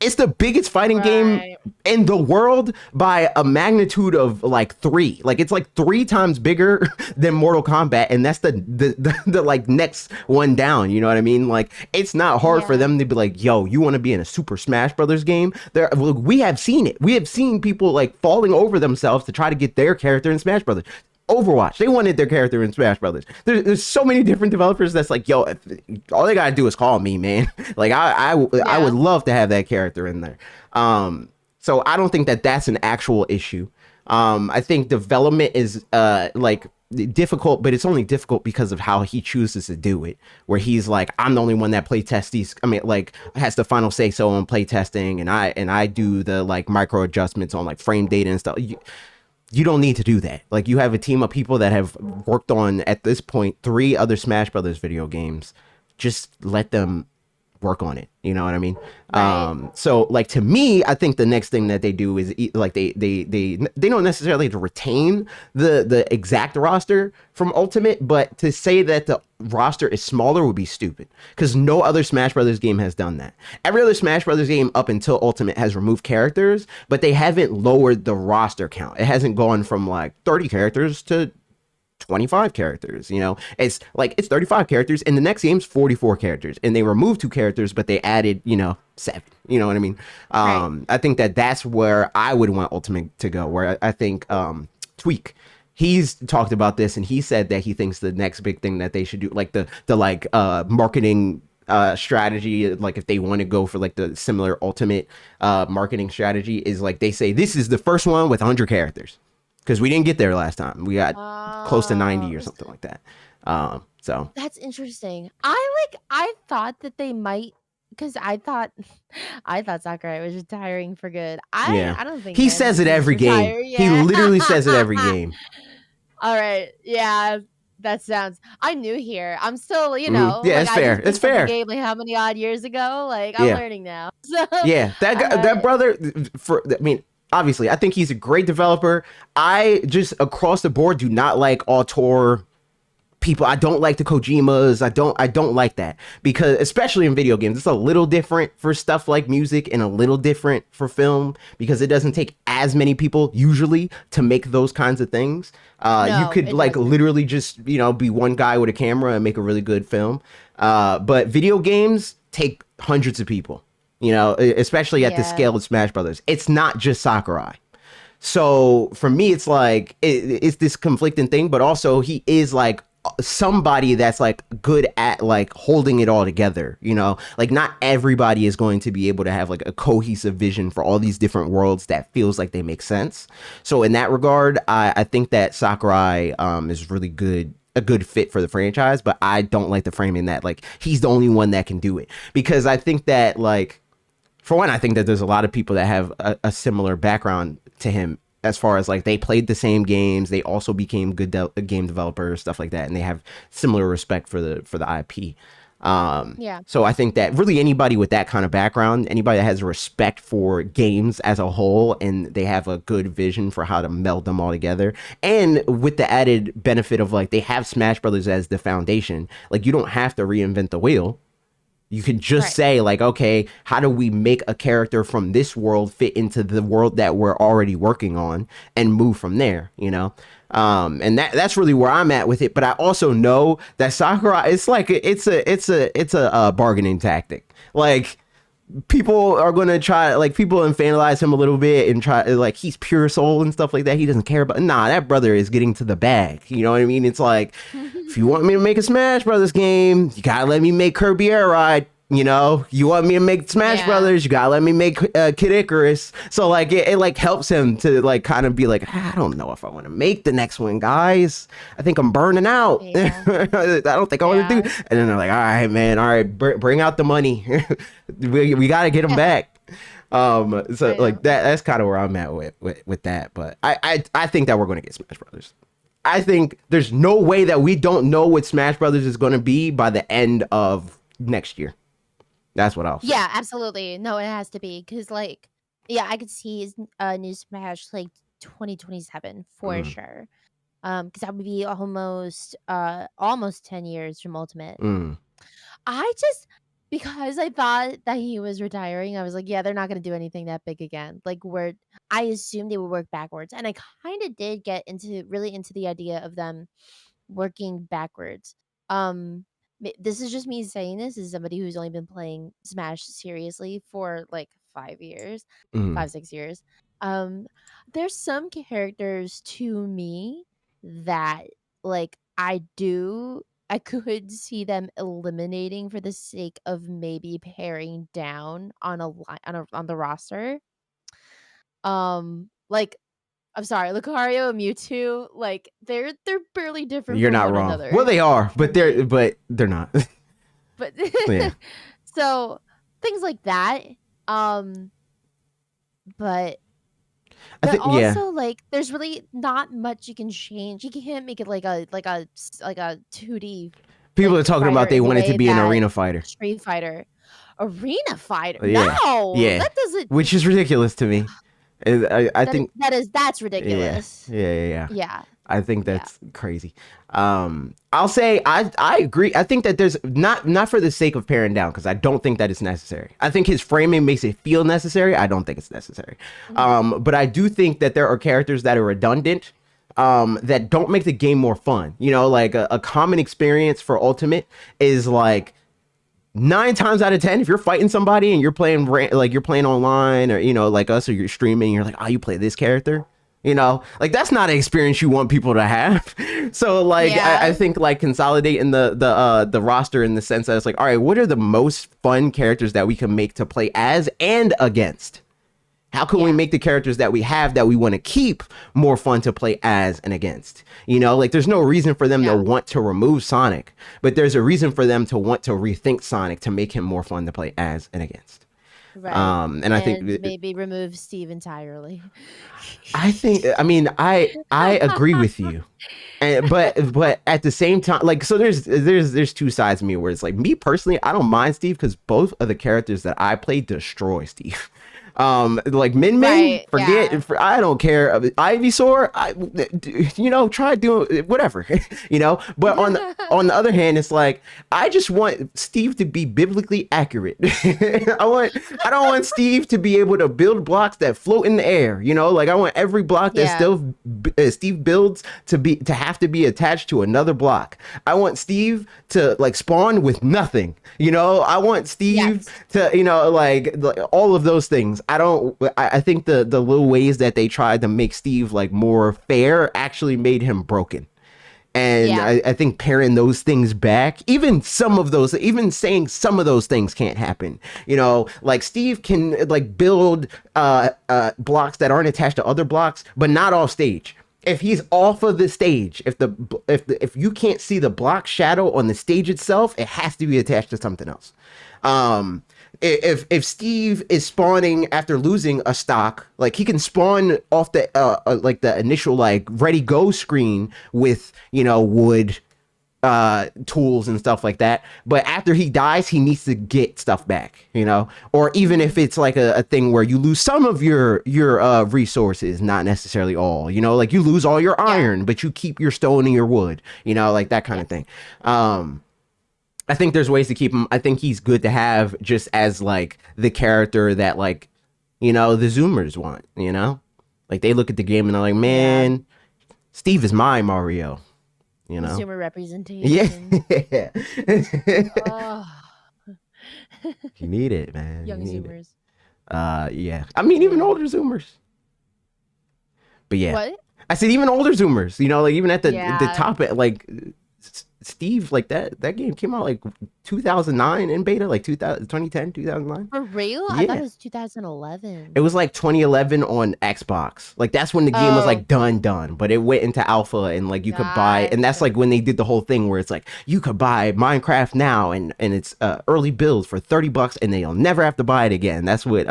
It's the biggest fighting game in the world by a magnitude of like 3. Like it's like 3 times bigger than Mortal Kombat, and that's the like next one down. You know what I mean? Like it's not hard for them to be like, yo, you want to be in a Super Smash Brothers game? We have seen it. We have seen people like falling over themselves to try to get their character in Smash Brothers. Overwatch, they wanted their character in Smash Brothers. There's so many different developers that's like, yo, all they gotta do is call me, man. Like I would love to have that character in there. So I don't think that's an actual issue. I think development is like difficult, but it's only difficult because of how he chooses to do it. Where he's like, I'm the only one that play tests these. I mean, like has the final say so on play testing, and I do the like micro adjustments on like frame data and stuff. you don't need to do that. Like, you have a team of people that have worked on, at this point, 3 other Smash Brothers video games. Just let them work on it. You know what I mean? Right. So like, to me, I think the next thing that they do is like they don't necessarily to retain the exact roster from Ultimate, but to say that the roster is smaller would be stupid, because no other Smash Brothers game has done that. Every other Smash Brothers game up until Ultimate has removed characters, but they haven't lowered the roster count. It hasn't gone from like 30 characters to 25 characters. You know, it's like, it's 35 characters, and the next game's 44 characters, and they removed 2 characters, but they added, 7. You know what I mean? Right. I think that that's where I would want Ultimate to go, where I think Tweak, he's talked about this, and he said that he thinks the next big thing that they should do, like the marketing strategy, like if they want to go for like the similar Ultimate marketing strategy, is like, they say this is the first one with 100 characters, because we didn't get there last time. We got close to 90 or something like that. So That's interesting. I thought that they might, because I thought Sakurai was retiring for good. yeah, I don't think he that says it he's every game. retired He yet. literally says it every game. All right. Yeah. That sounds. I'm new here. I'm still, Yeah, like, it's I fair. just It's picked up the fair. game like how many odd years ago? Like, I'm Yeah. learning now. So, Yeah, that guy, uh, that brother, I mean, obviously, I think he's a great developer. I just, across the board, do not like auteur people. I don't like the Kojimas. I don't like that, because especially in video games, it's a little different for stuff like music, and a little different for film, because it doesn't take as many people usually to make those kinds of things. You no, could it like doesn't. literally just, be one guy with a camera and make a really good film. But video games take hundreds of people, especially at the Yeah. scale of Smash Brothers. It's not just Sakurai. So for me, it's like, it's this conflicting thing, but also he is like somebody that's like good at like holding it all together. Like, not everybody is going to be able to have like a cohesive vision for all these different worlds that feels like they make sense. So in that regard, I think that Sakurai is really good, a good fit for the franchise, but I don't like the framing that like he's the only one that can do it, because I think that, like, for one, I think that there's a lot of people that have a similar background to him, as far as like they played the same games, they also became good game developers, stuff like that, and they have similar respect for the IP. Yeah. So I think that really anybody with that kind of background, anybody that has a respect for games as a whole, and they have a good vision for how to meld them all together, and with the added benefit of like they have Smash Brothers as the foundation, like you don't have to reinvent the wheel. You could just Right. say like, okay, how do we make a character from this world fit into the world that we're already working on, and move from there, and that's really where I'm at with it. But I also know that Sakurai, it's like it's a bargaining tactic. Like, people are gonna try, like, people infantilize him a little bit and try, like, he's pure soul and stuff like that. He doesn't care about, nah, that brother is getting to the bag. You know what I mean? It's like, if you want me to make a Smash Brothers game, you gotta let me make Kirby Air Ride. You want me to make Smash Yeah. Brothers, you gotta let me make Kid Icarus. So like it like helps him to like kind of be like, I don't know if I want to make the next one, guys. I think I'm burning out. Yeah. I don't think I want to do. And then they're like, all right, man, all right, bring out the money. we got to get them back. So I like know. that's kind of where I'm at with that. But I think that we're going to get Smash Brothers. I think there's no way that we don't know what Smash Brothers is going to be by the end of next year. That's what I'll say. Yeah, absolutely. No, it has to be, because, like, yeah, I could see his new Smash like 2027 for Mm. sure. Because that would be almost 10 years from Ultimate. Mm. I just, because I thought that he was retiring, I was like, yeah, they're not gonna do anything that big again. Like, I assumed they would work backwards, and I kind of did get really into the idea of them working backwards. This is just me saying this as somebody who's only been playing Smash seriously for like 5 years, Mm. 5, 6 years. Um, there's some characters to me that, like, I could see them eliminating for the sake of maybe paring down on a line on the roster. Like, I'm sorry, Lucario and Mewtwo, like, they're barely different You're from not one wrong. another Well, they are, for me. but they're not. But Yeah. so things like that. Um, but I But think yeah. also, like, there's really not much you can change. You can't make it like a 2D People like are talking fighter about they in the wanted to way be an that arena fighter. Street Fighter Arena Fighter. Yeah, No, yeah, that doesn't. which is ridiculous to me. I think That's yeah, ridiculous. yeah. Yeah, I think yeah. that's crazy. I'll say I agree. I think that there's not for the sake of paring down because I don't think that it's necessary. I think his framing makes it feel necessary. I don't think it's necessary. Mhm. But I do think that there are characters that are redundant. That don't make the game more fun. You know, like a common experience for Ultimate is like 9 times out of 10, if you're fighting somebody and you're playing like you're playing online or like us or you're streaming, you're like, oh, you play this character. Like that's not an experience you want people to have. So like I Yeah, think like consolidating the roster in the sense that it's like, all right, what are the most fun characters that we can make to play as and against? How can we yeah, make the characters that we have that we want to keep more fun to play as and against? Like there's no reason for them to yeah. want to remove Sonic, but there's a reason for them to want to rethink Sonic to make him more fun to play as and against. Right. And I think And maybe remove Steve entirely. I mean I agree with you. And but at the same time, like, so there's two sides of me where it's like, me personally, I don't mind Steve because both of the characters that I play destroy Steve. Like Min Min, Right. Yeah. I don't care. Ivysaur, try doing whatever, But on the other hand, it's like I just want Steve to be biblically accurate. I don't want Steve to be able to build blocks that float in the air. Like I want every block that Yeah. Steve builds to have to be attached to another block. I want Steve to like spawn with nothing. I want Steve Yes. to like all of those things. I think the little ways that they tried to make Steve like more fair actually made him broken. And Yeah. I think paring those things back, even saying some of those things can't happen. Like Steve can like build blocks that aren't attached to other blocks, but not off stage. If he's off of the stage, if you can't see the block shadow on the stage itself, it has to be attached to something else. If Steve is spawning after losing a stock, like he can spawn off the like the initial like ready go screen with wood tools and stuff like that, but after he dies he needs to get stuff back, or even if it's like a thing where you lose some of your resources, not necessarily all, like you lose all your Yeah. iron but you keep your stone and your wood, like that kind Yeah. of thing. I think there's ways to keep him. I think he's good to have just as like the character that like, the Zoomers want, like they look at the game and they're like, Yeah. man, Steve is my Mario, Consumer Yeah. representation. Oh. You need it, man. You Young need it. Zoomers. Yeah. I mean, even Yeah. older Zoomers. But yeah, What? I said even older Zoomers. Like even at the Yeah. top, at like Steve, like that game came out like 2009 in beta, like 2010, 2009. For real? I thought Yeah. it was 2011. It was like 2011 on Xbox. Like that's when the game was Oh, like done, but it went into alpha and like you could buy, and that's gotcha. like when they did the whole thing where it's like you could buy Minecraft now and it's early builds for $30 and they'll never have to buy it again. That's what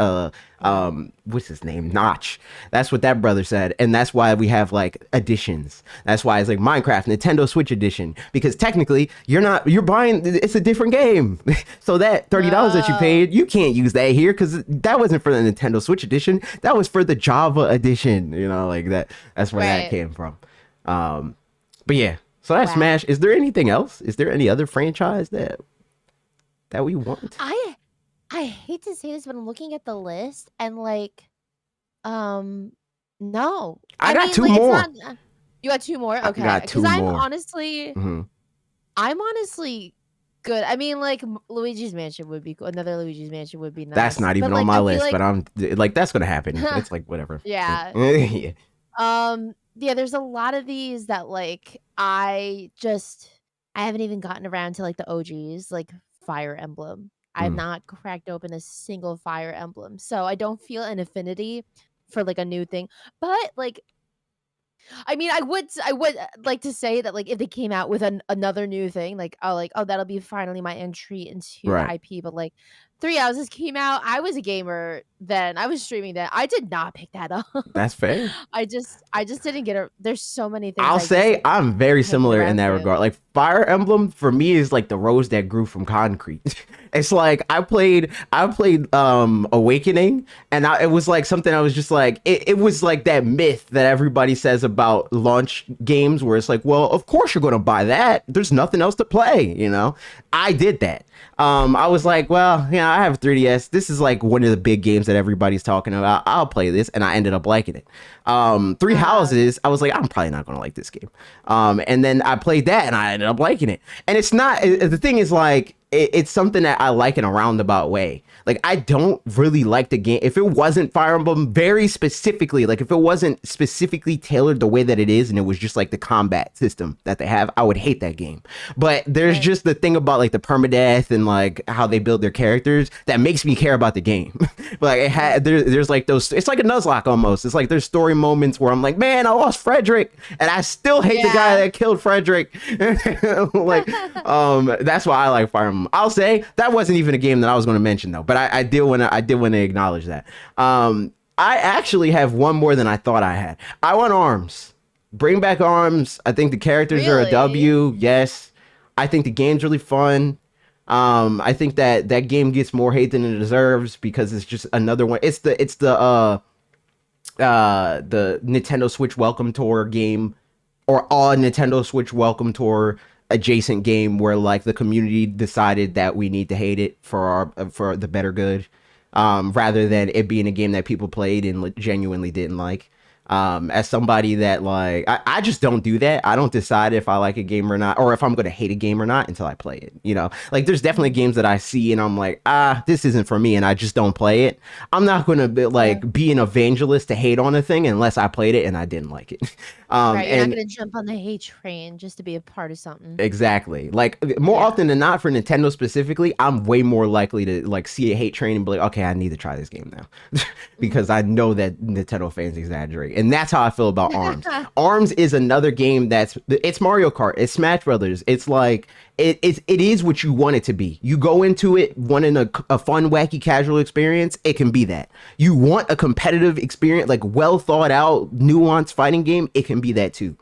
what's his name? Notch. That's what that brother said, and that's why we have like editions. That's why it's like Minecraft Nintendo Switch edition, because technically you're buying, it's a different game. So that $30 that you Oh, paid, you can't use that here because that wasn't for the Nintendo Switch edition. That was for the Java edition. Like that. That's where that right. came from. But yeah. So that's Wow. Smash. Is there anything else? Is there any other franchise that we want? I hate to say this, but I'm looking at the list and like, um, no. I I got mean, two like, it's more. not. You got two more? I Okay. got Because two more. Hmm. I'm honestly good. I mean, like, Luigi's Mansion would be cool. Another Luigi's Mansion would be That's nice. not But even on like, my I feel list, like, but I'm like, that's gonna happen. It's like whatever. yeah. Yeah. Yeah, there's a lot of these that like I haven't even gotten around to like the OGs, like Fire Emblem. I've Mm. not cracked open a single Fire Emblem. So I don't feel an affinity for like a new thing. But like I mean, I would like to say that like if they came out with another new thing, like oh that'll be finally my entry into the Right. IP. But like Three Houses came out. I was a gamer then. I was streaming then. I did not pick that up. That's fair. I just didn't get it. There's so many things I'll I just say like I'm very can't get similar in around that to. regard. Like Fire Emblem for me is like the rose that grew from concrete. It's like I played Awakening, and it was like something I was just like it was like that myth that everybody says about launch games where it's like, well, of course you're gonna buy that. There's nothing else to play, you know? I did that. I was like, well, yeah, I have 3DS. This is like one of the big games that everybody's talking about. I'll play this, and I ended up liking it. Three Houses, I was like, I'm probably not gonna like this game. And then I played that, and I ended up liking it. And it's not the thing is like it's something that I like in a roundabout way. Like I don't really like the game if it wasn't Fire Emblem very specifically. Like if it wasn't specifically tailored the way that it is, and it was just like the combat system that they have, I would hate that game. But there's Right. just the thing about like the permadeath and like how they build their characters that makes me care about the game. But like there's like those. It's like a Nuzlocke almost. It's like there's story moments where I'm like, man, I lost Frederick, and I still hate the guy Yeah. that killed Frederick. Like, that's why I like Fire Emblem. I'll say that wasn't even a game that I was going to mention though, but I did want to acknowledge that. I actually have one more than I thought I had. I want Arms. Bring back Arms. I think the characters are a Really? W. Yes. I think the game's really fun. I think that game gets more hate than it deserves because it's just another one. It's the Nintendo Switch Welcome Tour game, or a Nintendo Switch Welcome Tour adjacent game where like the community decided that we need to hate it for the better good, rather than it being a game that people played and genuinely didn't like. As somebody that like I just don't do that. I don't decide if I like a game or not, or if I'm gonna hate a game or not until I play it. You know, like there's definitely games that I see and I'm like, this isn't for me, and I just don't play it. I'm not gonna Yeah. be an evangelist to hate on a thing unless I played it and I didn't like it. Right. You're not And gonna jump on the hate train just to be a part of something. exactly. Like more Yeah. often than not for Nintendo specifically, I'm way more likely to like see a hate train and be like, okay, I need to try this game now. Mhm. Because I know that Nintendo fans exaggerate. And that's how I feel about Arms. Arms is another game it's Mario Kart, it's Smash Brothers. It's like it is what you want it to be. You go into it wanting a fun, wacky, casual experience, it can be that. You want a competitive experience, like well thought out, nuanced fighting game, it can be that too.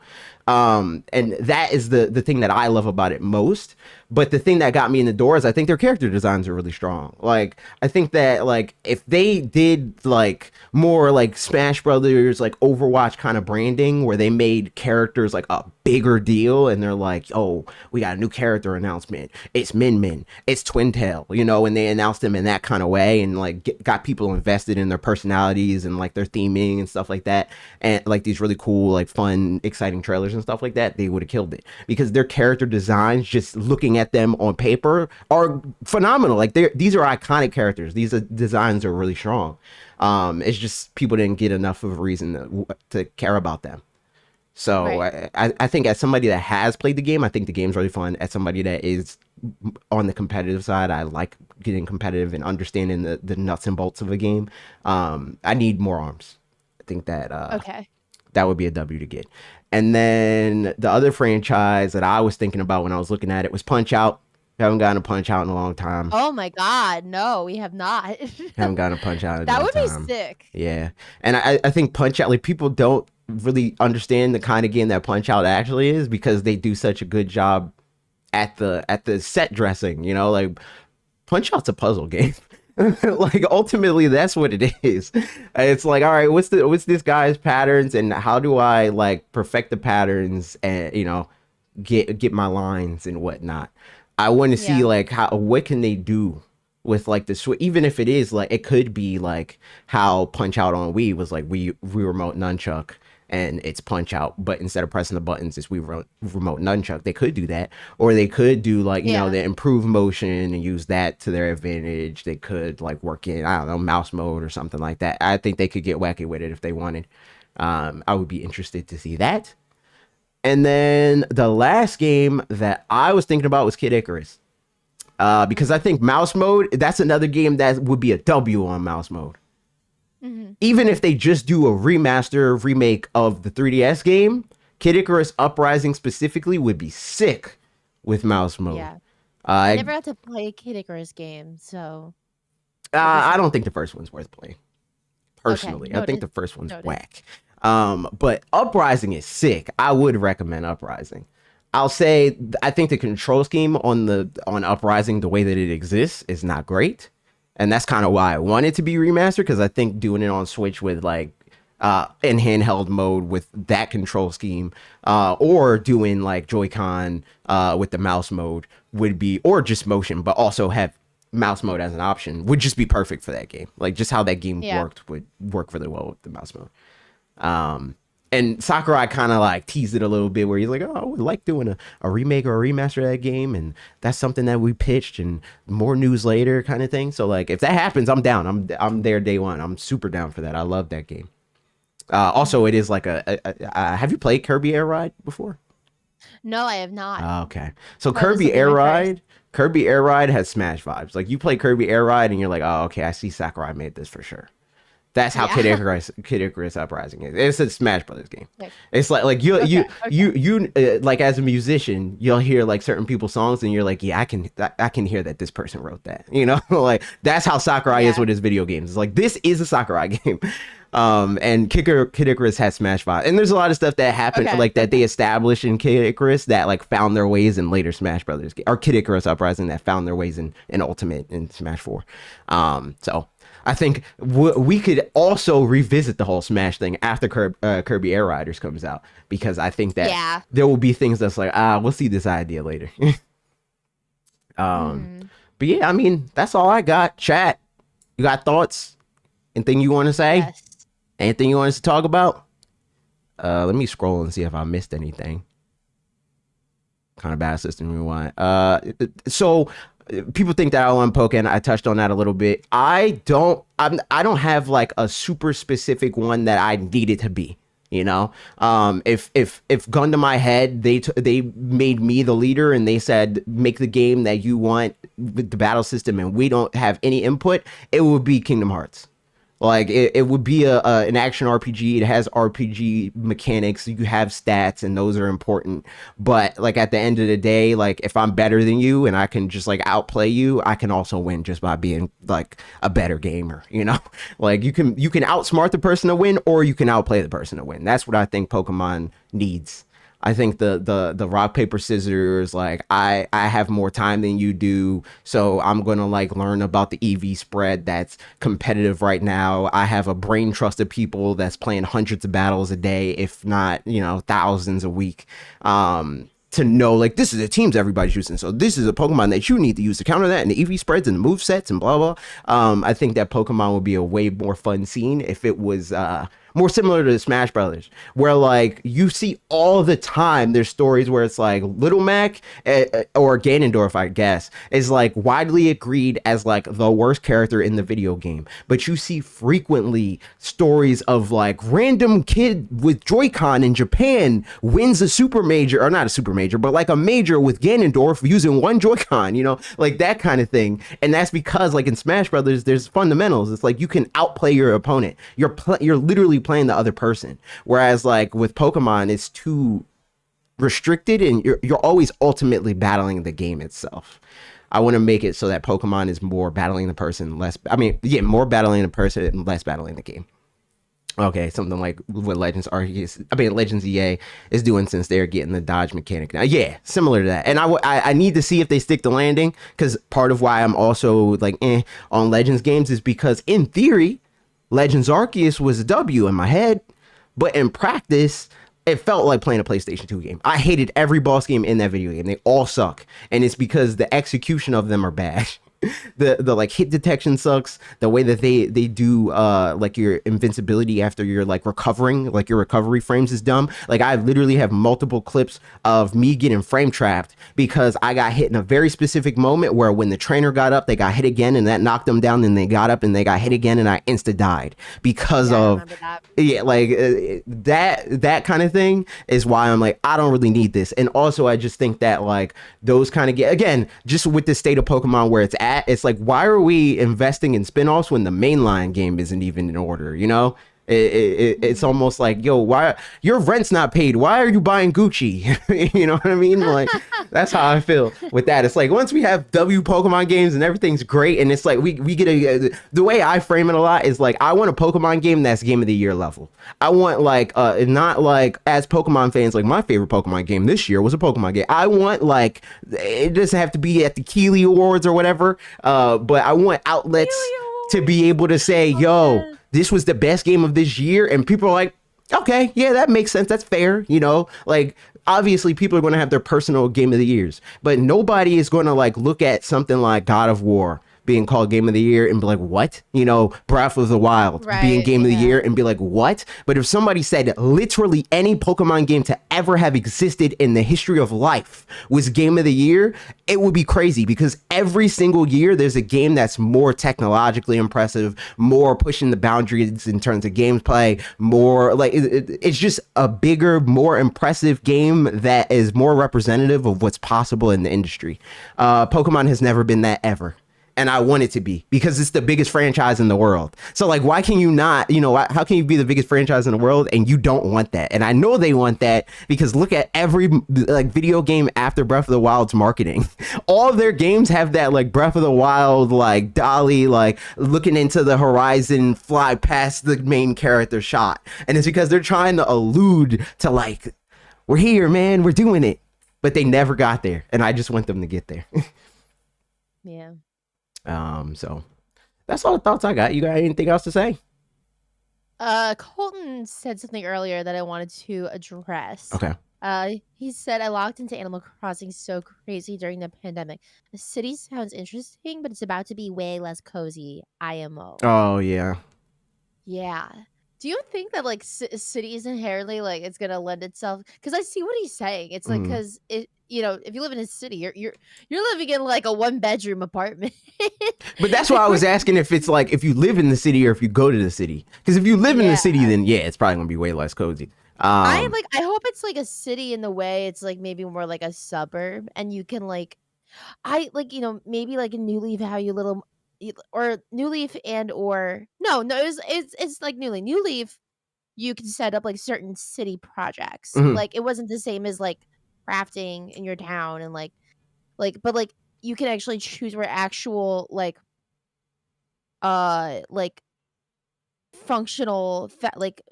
And that is the thing that I love about it most. But the thing that got me in the door is I think their character designs are really strong. Like I think that like if they did like more like Smash Brothers, like Overwatch kind of branding where they made characters like a bigger deal, and they're like, oh, we got a new character announcement, it's Min Min, it's Twin Tail, you know, and they announced them in that kind of way, and like got people invested in their personalities and like their theming and stuff like that, and like these really cool, like fun, exciting trailers and stuff like that, they would have killed it because their character designs, just looking at them on paper, are phenomenal. Like these are iconic characters. These designs are really strong. It's just people didn't get enough of a reason to care about them. So Right. I think as somebody that has played the game, I think the game's really fun. As somebody that is on the competitive side, I like getting competitive and understanding the nuts and bolts of a game. I need more Arms. I think Okay. that would be a W to get. And then the other franchise that I was thinking about when I was looking at it was Punch Out. Haven't gotten a Punch Out in a long time. Oh my God. No, we have not. Haven't gotten a Punch Out in a That long would be time. sick. Yeah. And I think Punch Out, like people don't really understand the kind of game that Punch Out actually is because they do such a good job at the set dressing, you know, like Punch Out's a puzzle game. Like ultimately that's what it is. It's like, all right, what's this guy's patterns and how do I like perfect the patterns and you know get my lines and whatnot. I want to see Yeah. like what can they do with like the switch, even if it is like it could be like how Punch Out on Wii was like we remote nunchuck and it's Punch Out, but instead of pressing the buttons, it's we remote nunchuck. They could do that, or they could do like you know Yeah. the improved motion and use that to their advantage. They could like work in I don't know mouse mode or something like that. I think they could get wacky with it if they wanted. I would be interested to see that. And then the last game that I was thinking about was Kid Icarus. Because I think mouse mode, that's another game that would be a W on mouse mode. Hmm. Even if they just do a remaster, remake of the 3DS game, Kid Icarus Uprising specifically would be sick with mouse mode. Yeah. I Uh, never got to play a Kid Icarus game, so I don't think the first one's worth playing. Okay, Personally, I think the first one's noted. whack. But Uprising is sick. I would recommend Uprising. I'll say I think the control scheme on Uprising, the way that it exists, is not great, and that's kind of why I want it to be remastered, because I think doing it on Switch with like in handheld mode with that control scheme, or doing like Joy-Con with the mouse mode would be, or just motion, but also have mouse mode as an option, would just be perfect for that game. Like just how that game worked would work really well with the mouse mode. And Sakurai kind of like teased it a little bit where he's like, oh, I would like doing a remake or a remaster of that game. And that's something that we pitched, and more news later kind of thing. So like, if that happens, I'm down. I'm there day one. I'm super down for that. I love that game. Also, it is like have you played Kirby Air Ride before? No, I have not. Okay. So That was looking my first. Kirby Air Ride has Smash vibes. Like you play Kirby Air Ride and you're like, oh, okay, I see Sakurai made this for sure. That's how Yeah. Kid Icarus Uprising is. It's a Smash Brothers game. Okay. It's like you Okay, like as a musician, you'll hear like certain people's songs and you're like, yeah, I can hear that this person wrote that. You know, like that's how Sakurai is Yeah. with his video games. It's like this is a Sakurai game. And Kid Icarus has Smash Five, and there's a lot of stuff that happened Okay. like that they established in Kid Icarus that like found their ways in later Smash Brothers or Kid Icarus Uprising that found their ways in Ultimate and Smash 4. So I think we could also revisit the whole Smash thing after Kirby Air Riders comes out, because I think that Yeah. there will be things that's like, we'll see this idea later. Mhm. But yeah, I mean, that's all I got. Chat, you got thoughts? Anything you want to say? Yes. Anything you want us to talk about? Let me scroll and see if I missed anything. Kind of bad system rewind. So people think that I want Pokken. I touched on that a little bit. I don't have like a super specific one that I need it to be. You know, if gun to my head, they made me the leader and they said make the game that you want with the battle system, and we don't have any input, it would be Kingdom Hearts. Like it would be an action RPG. It has RPG mechanics. You have stats, and those are important. But like at the end of the day, like if I'm better than you and I can just like outplay you, I can also win just by being like a better gamer. You know, like you can outsmart the person to win, or you can outplay the person to win. That's what I think Pokemon needs. I think the rock paper scissors, like I have more time than you do, so I'm gonna like learn about the EV spread that's competitive right now. I have a brain trust of people that's playing hundreds of battles a day, if not, you know, thousands a week. To know like this is the teams everybody's using, so this is a Pokemon that you need to use to counter that, and the EV spreads and the move sets and blah blah. I think that Pokemon would be a way more fun scene if it was more similar to Smash Brothers, where like you see all the time there's stories where it's like Little Mac or Ganondorf, I guess, is like widely agreed as like the worst character in the video game, but you see frequently stories of like random kid with Joy-Con in Japan wins a super major, or not a super major, but like a major with Ganondorf using one Joy-Con, you know, like that kind of thing. And that's because like in Smash Brothers there's fundamentals. It's like you can outplay your opponent. You're literally playing the other person, whereas like with Pokemon it's too restricted, and you're always ultimately battling the game itself. I want to make it so that Pokemon is more battling the person, more battling the person and less battling the game. Okay, something like what Legends EA is doing, since they're getting the dodge mechanic now. Yeah, similar to that. And I need to see if they stick the landing, because part of why I'm also like on Legends games is because in theory Legends Arceus was a W in my head, but in practice, it felt like playing a PlayStation 2 game. I hated every boss game in that video game. They all suck. And it's because the execution of them are bad. The like hit detection sucks. The way that they do like your invincibility after you're like recovering, like your recovery frames is dumb. Like I literally have multiple clips of me getting frame trapped because I got hit in a very specific moment where when the trainer got up, they got hit again and that knocked them down, and they got up and they got hit again and I insta died because Yeah, I of remember that. yeah, like that kind of thing is why I'm like, I don't really need this. And also I just think that like those kind of again, just with the state of Pokemon where it's at, it's like, why are we investing in spin-offs when the mainline game isn't even in order, you know? It's almost like, yo, why your rent's not paid? Why are you buying Gucci? You know what I mean? Like, that's how I feel with that. It's like once we have Pokemon games and everything's great, and it's like we get the way I frame it a lot is like I want a Pokemon game that's game of the year level. I want like not like as Pokemon fans, like my favorite Pokemon game this year was a Pokemon game. I want like it doesn't have to be at the Keeley Awards or whatever, but I want outlets to be able to say, yo, this was the best game of this year, and people are like, okay, yeah, that makes sense, that's fair, you know, like obviously people are going to have their personal game of the years, but nobody is going to like look at something like God of War being called game of the year and be like, what? You know, Breath of the Wild being game of the year and be like, what? But if somebody said literally any Pokemon game to ever have existed in the history of life was game of the year, it would be crazy, because every single year there's a game that's more technologically impressive, more pushing the boundaries in terms of gameplay, more like it's just a bigger, more impressive game that is more representative of what's possible in the industry. Pokemon has never been that ever. And I want it to be, because it's the biggest franchise in the world. So like, why can you not, you know, how can you be the biggest franchise in the world and you don't want that? And I know they want that, because look at every like video game after Breath of the Wild's marketing. All of their games have that like Breath of the Wild, like Dolly, like looking into the horizon, fly past the main character shot. And it's because they're trying to allude to like, we're here, man, we're doing it. But they never got there. And I just want them to get there. Yeah. So that's all the thoughts I got. You got anything else to say? Colton said something earlier that I wanted to address. Okay. He said, I logged into Animal Crossing so crazy during the pandemic. The city sounds interesting, but it's about to be way less cozy. IMO. Oh yeah. Yeah. Do you think that like cities inherently like it's gonna lend itself? Because I see what he's saying. It's like because it, you know, if you live in a city, you're living in like a 1-bedroom apartment. But that's why I was asking if it's like if you live in the city or if you go to the city. Because if you live in the city, then yeah, it's probably gonna be way less cozy. I hope it's like a city in the way it's like maybe more like a suburb, and you can like, I like, you know, maybe like a New Leaf, how you little, or New Leaf and or no it's like New Leaf, you can set up like certain city projects. Like it wasn't the same as like crafting in your town, and like but like you can actually choose where actual like functional like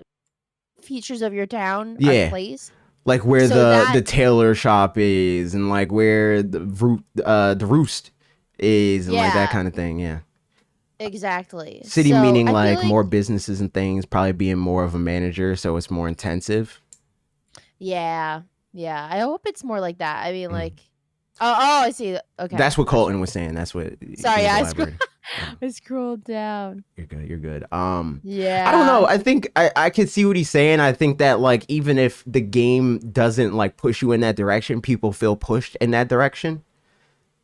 features of your town are placed. Like where the tailor shop is, and like where the roost is, and like that kind of thing. Yeah. Exactly. City meaning like more businesses and things, probably being more of a manager, so it's more intensive. Yeah. Yeah. I hope it's more like that. I mean, like, oh, I see. Okay. That's what Colton was saying. That's what. Sorry, I scrolled down. You're good. You're good. Yeah. I don't know. I think I can see what he's saying. I think that like even if the game doesn't like push you in that direction, people feel pushed in that direction.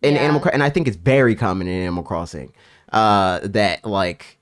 In Animal Crossing, and I think it's very common in Animal Crossing, that like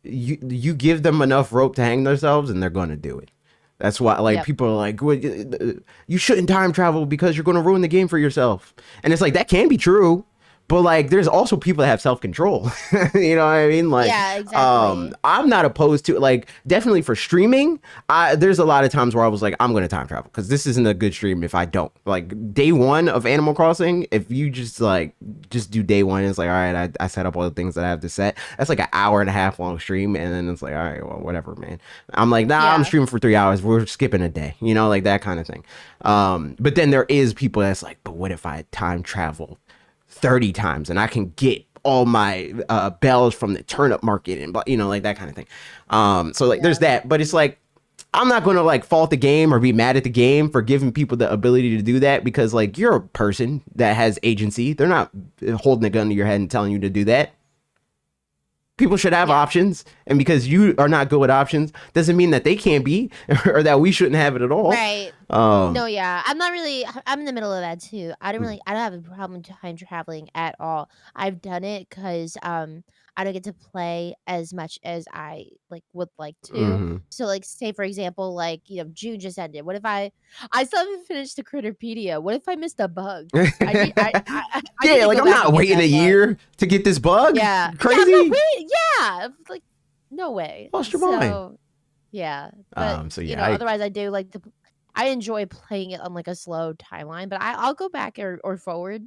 you give them enough rope to hang themselves, and they're going to do it. That's why, like, people are like, well, you shouldn't time travel because you're going to ruin the game for yourself. And it's like, that can be true. But like, there's also people that have self-control. You know what I mean? Like, yeah, exactly. I'm not opposed to like, definitely for streaming. There's a lot of times where I was like, I'm going to time travel because this isn't a good stream if I don't. Like day one of Animal Crossing, if you just do day one, it's like, all right, I set up all the things that I have to set. That's like an hour and a half long stream. And then it's like, all right, well, whatever, man. I'm like, nah, I'm streaming for 3 hours. We're skipping a day, you know, like that kind of thing. But then there is people that's like, but what if I time travel 30 times and I can get all my bells from the turnip market and, you know, like that kind of thing. So like there's that, but it's like, I'm not going to like fault the game or be mad at the game for giving people the ability to do that, because like you're a person that has agency. They're not holding a gun to your head and telling you to do that. People should have options, and because you are not good with options doesn't mean that they can't be or that we shouldn't have it at all. Right. No, yeah. I'm in the middle of that too. I don't have a problem time traveling at all. I've done it because I don't get to play as much as I like would like to. So like say for example, like, you know, June just ended. What if I still haven't finished the Critterpedia? What if I missed a bug? I like I'm not waiting a year to get this bug. Yeah. Crazy. Yeah. Like no way. Lost your mind. Yeah, but So you yeah, know, otherwise I do like to. I enjoy playing it on like a slow timeline, but I'll go back or forward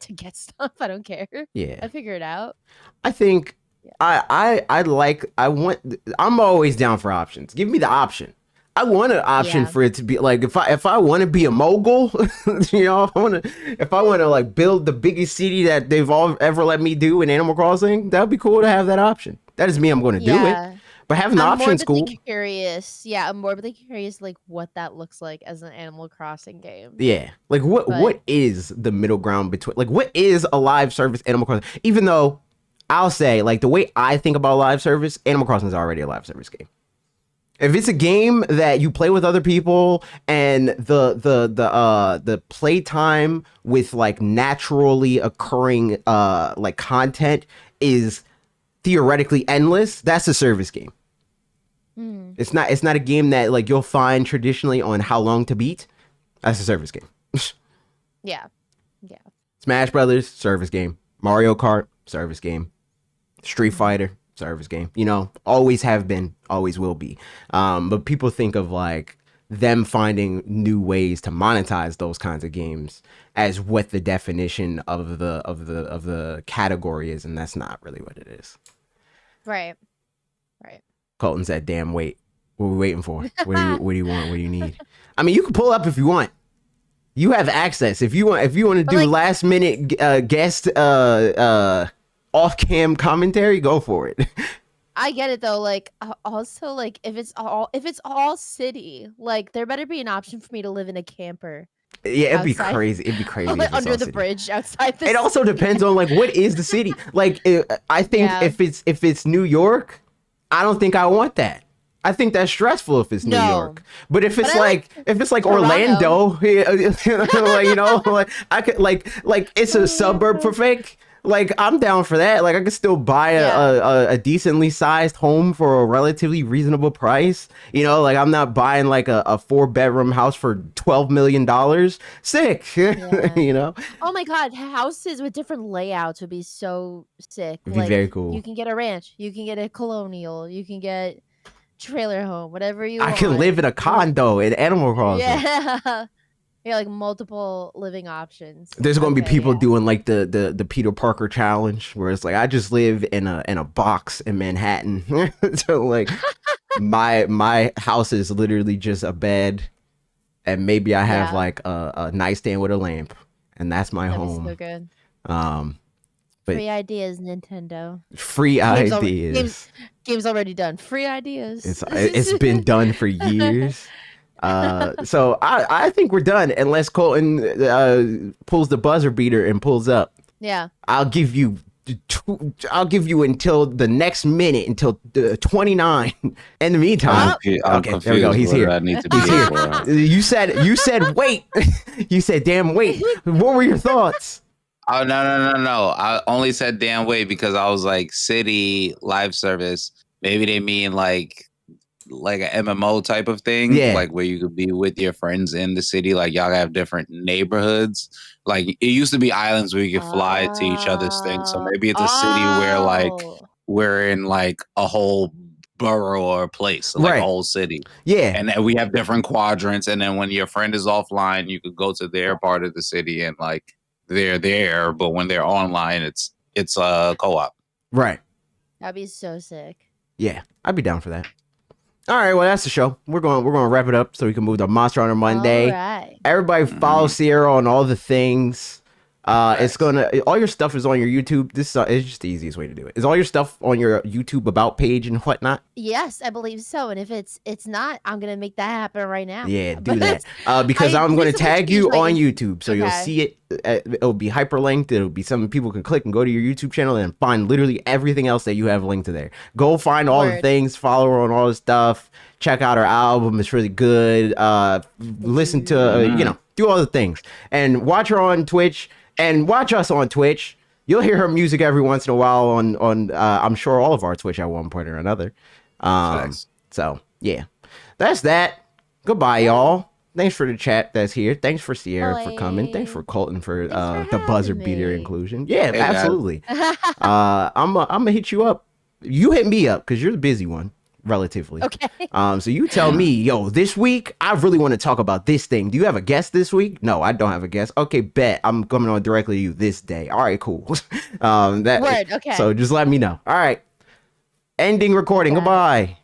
to get stuff. I don't care. yeah. I figure it out. I think Yeah. I want. I'm always down for options. Give me the option. I want an option Yeah. for it to be like if I want to be a mogul, you know, if I want to like build the biggest city that they've all ever let me do in Animal Crossing, that'd be cool to have that option. That doesn't mean I'm going to do it, Yeah. but having the I'm option's morbidly cool. curious. Yeah, I'm morbidly curious like what that looks like as an Animal Crossing game. Yeah, like But what is the middle ground between like what is a live service Animal Crossing? Even though I'll say like the way I think about live service, Animal Crossing is already a live service game. If it's a game that you play with other people and the playtime with like naturally occurring like content is theoretically endless, that's a service game. mm, It's not a game that like you'll find traditionally on how long to beat. That's a service game. yeah. Yeah. Smash Brothers, service game. Mario Kart, service game. Street Fighter, service game. You know, always have been, always will be. But people think of like them finding new ways to monetize those kinds of games as what the definition of the category is, and that's not really what it is. Right. Right. Colton said, "Damn, wait, what are we waiting for? What do you want? What do you need?" I mean, you can pull up if you want. You have access if you want. If you want to But, do like- last minute guest off cam commentary, go for it. I get it though. Like also like if it's all city, like there better be an option for me to live in a camper Yeah, it'd be Outside. crazy. It'd be crazy if it's under all the city. bridge outside the It also city. depends on like what is the city. Like I think Yeah. if it's New York, I don't think I want that. I think that's stressful if it's New No. York. But if it's I like if it's like Toronto. Orlando, like you know, like I could like it's a suburb for fake. Like I'm down for that. Like I could still buy a decently sized home for a relatively reasonable price. You know, like I'm not buying like a 4-bedroom house for $12 million. Sick. Yeah. You know? Oh my god, houses with different layouts would be so sick. It'd be very cool. You can get a ranch, you can get a colonial, you can get trailer home, whatever you I want. can live in a condo in Animal Crossing. Yeah. Yeah, like multiple living options. There's gonna be Okay, people yeah. doing like the Peter Parker challenge, where it's like I just live in a box in Manhattan. So like my house is literally just a bed, and maybe I have Yeah. like a nightstand with a lamp, and that's my That'd be home. so good. But Free ideas, Nintendo. free Games ideas. Game's already done. Free ideas. It's been done for years. So I think we're done unless Colton pulls the buzzer beater and pulls up. Yeah. I'll give you until the next minute, until 29. In the meantime, I'm okay, there we go. confused He's what here. I need to be He's here here. for. You said wait. You said damn wait. What were your thoughts? Oh no! I only said damn wait because I was like city live service. Maybe they mean like an MMO type of thing, Yeah. like where you could be with your friends in the city. Like y'all have different neighborhoods. Like it used to be islands where you could fly to each other's things. So maybe it's a city where like Oh. we're in like a whole borough or a place, like Right. a whole city. Yeah. And then we have different quadrants. And then when your friend is offline, you could go to their part of the city and like they're there. But when they're online, it's a co-op. Right. That'd be so sick. Yeah. I'd be down for that. All right, well that's the show. We're going to wrap it up so we can move to Monster Hunter Monday. All right. Everybody follow Sierra on all the things. It's all your stuff is on your YouTube. This is just the easiest way to do it. Is all your stuff on your YouTube about page and whatnot? Yes, I believe so. And if it's not, I'm gonna make that happen right now. Yeah, do But that. Because I'm going to recently tag you changed my on YouTube, so you'll Okay. see it. It'll be hyperlinked. It'll be something people can click and go to your YouTube channel and find literally everything else that you have linked to there. Go find all the Word. things. Follow her on all the stuff. Check out her album. It's really good. Listen to do all the things and watch her on Twitch and watch us on Twitch. You'll hear her music every once in a while on I'm sure all of our Twitch at one point or another. Facts. So yeah, that's that. Goodbye, y'all. Thanks for the chat that's here. Thanks for Sierra for coming. Thanks for Colton for Thanks for the buzzer having beater me. inclusion. Yeah, guys. absolutely. I'm gonna hit you up. You hit me up because you're the busy one. relatively. Okay. So you tell me, yo, this week I really want to talk about this thing. Do you have a guest this week? No, I don't have a guest. Okay, bet. I'm coming on directly to you this day. All right, cool. Word. Okay. So just let me know. All right. Ending recording. Got it. Goodbye.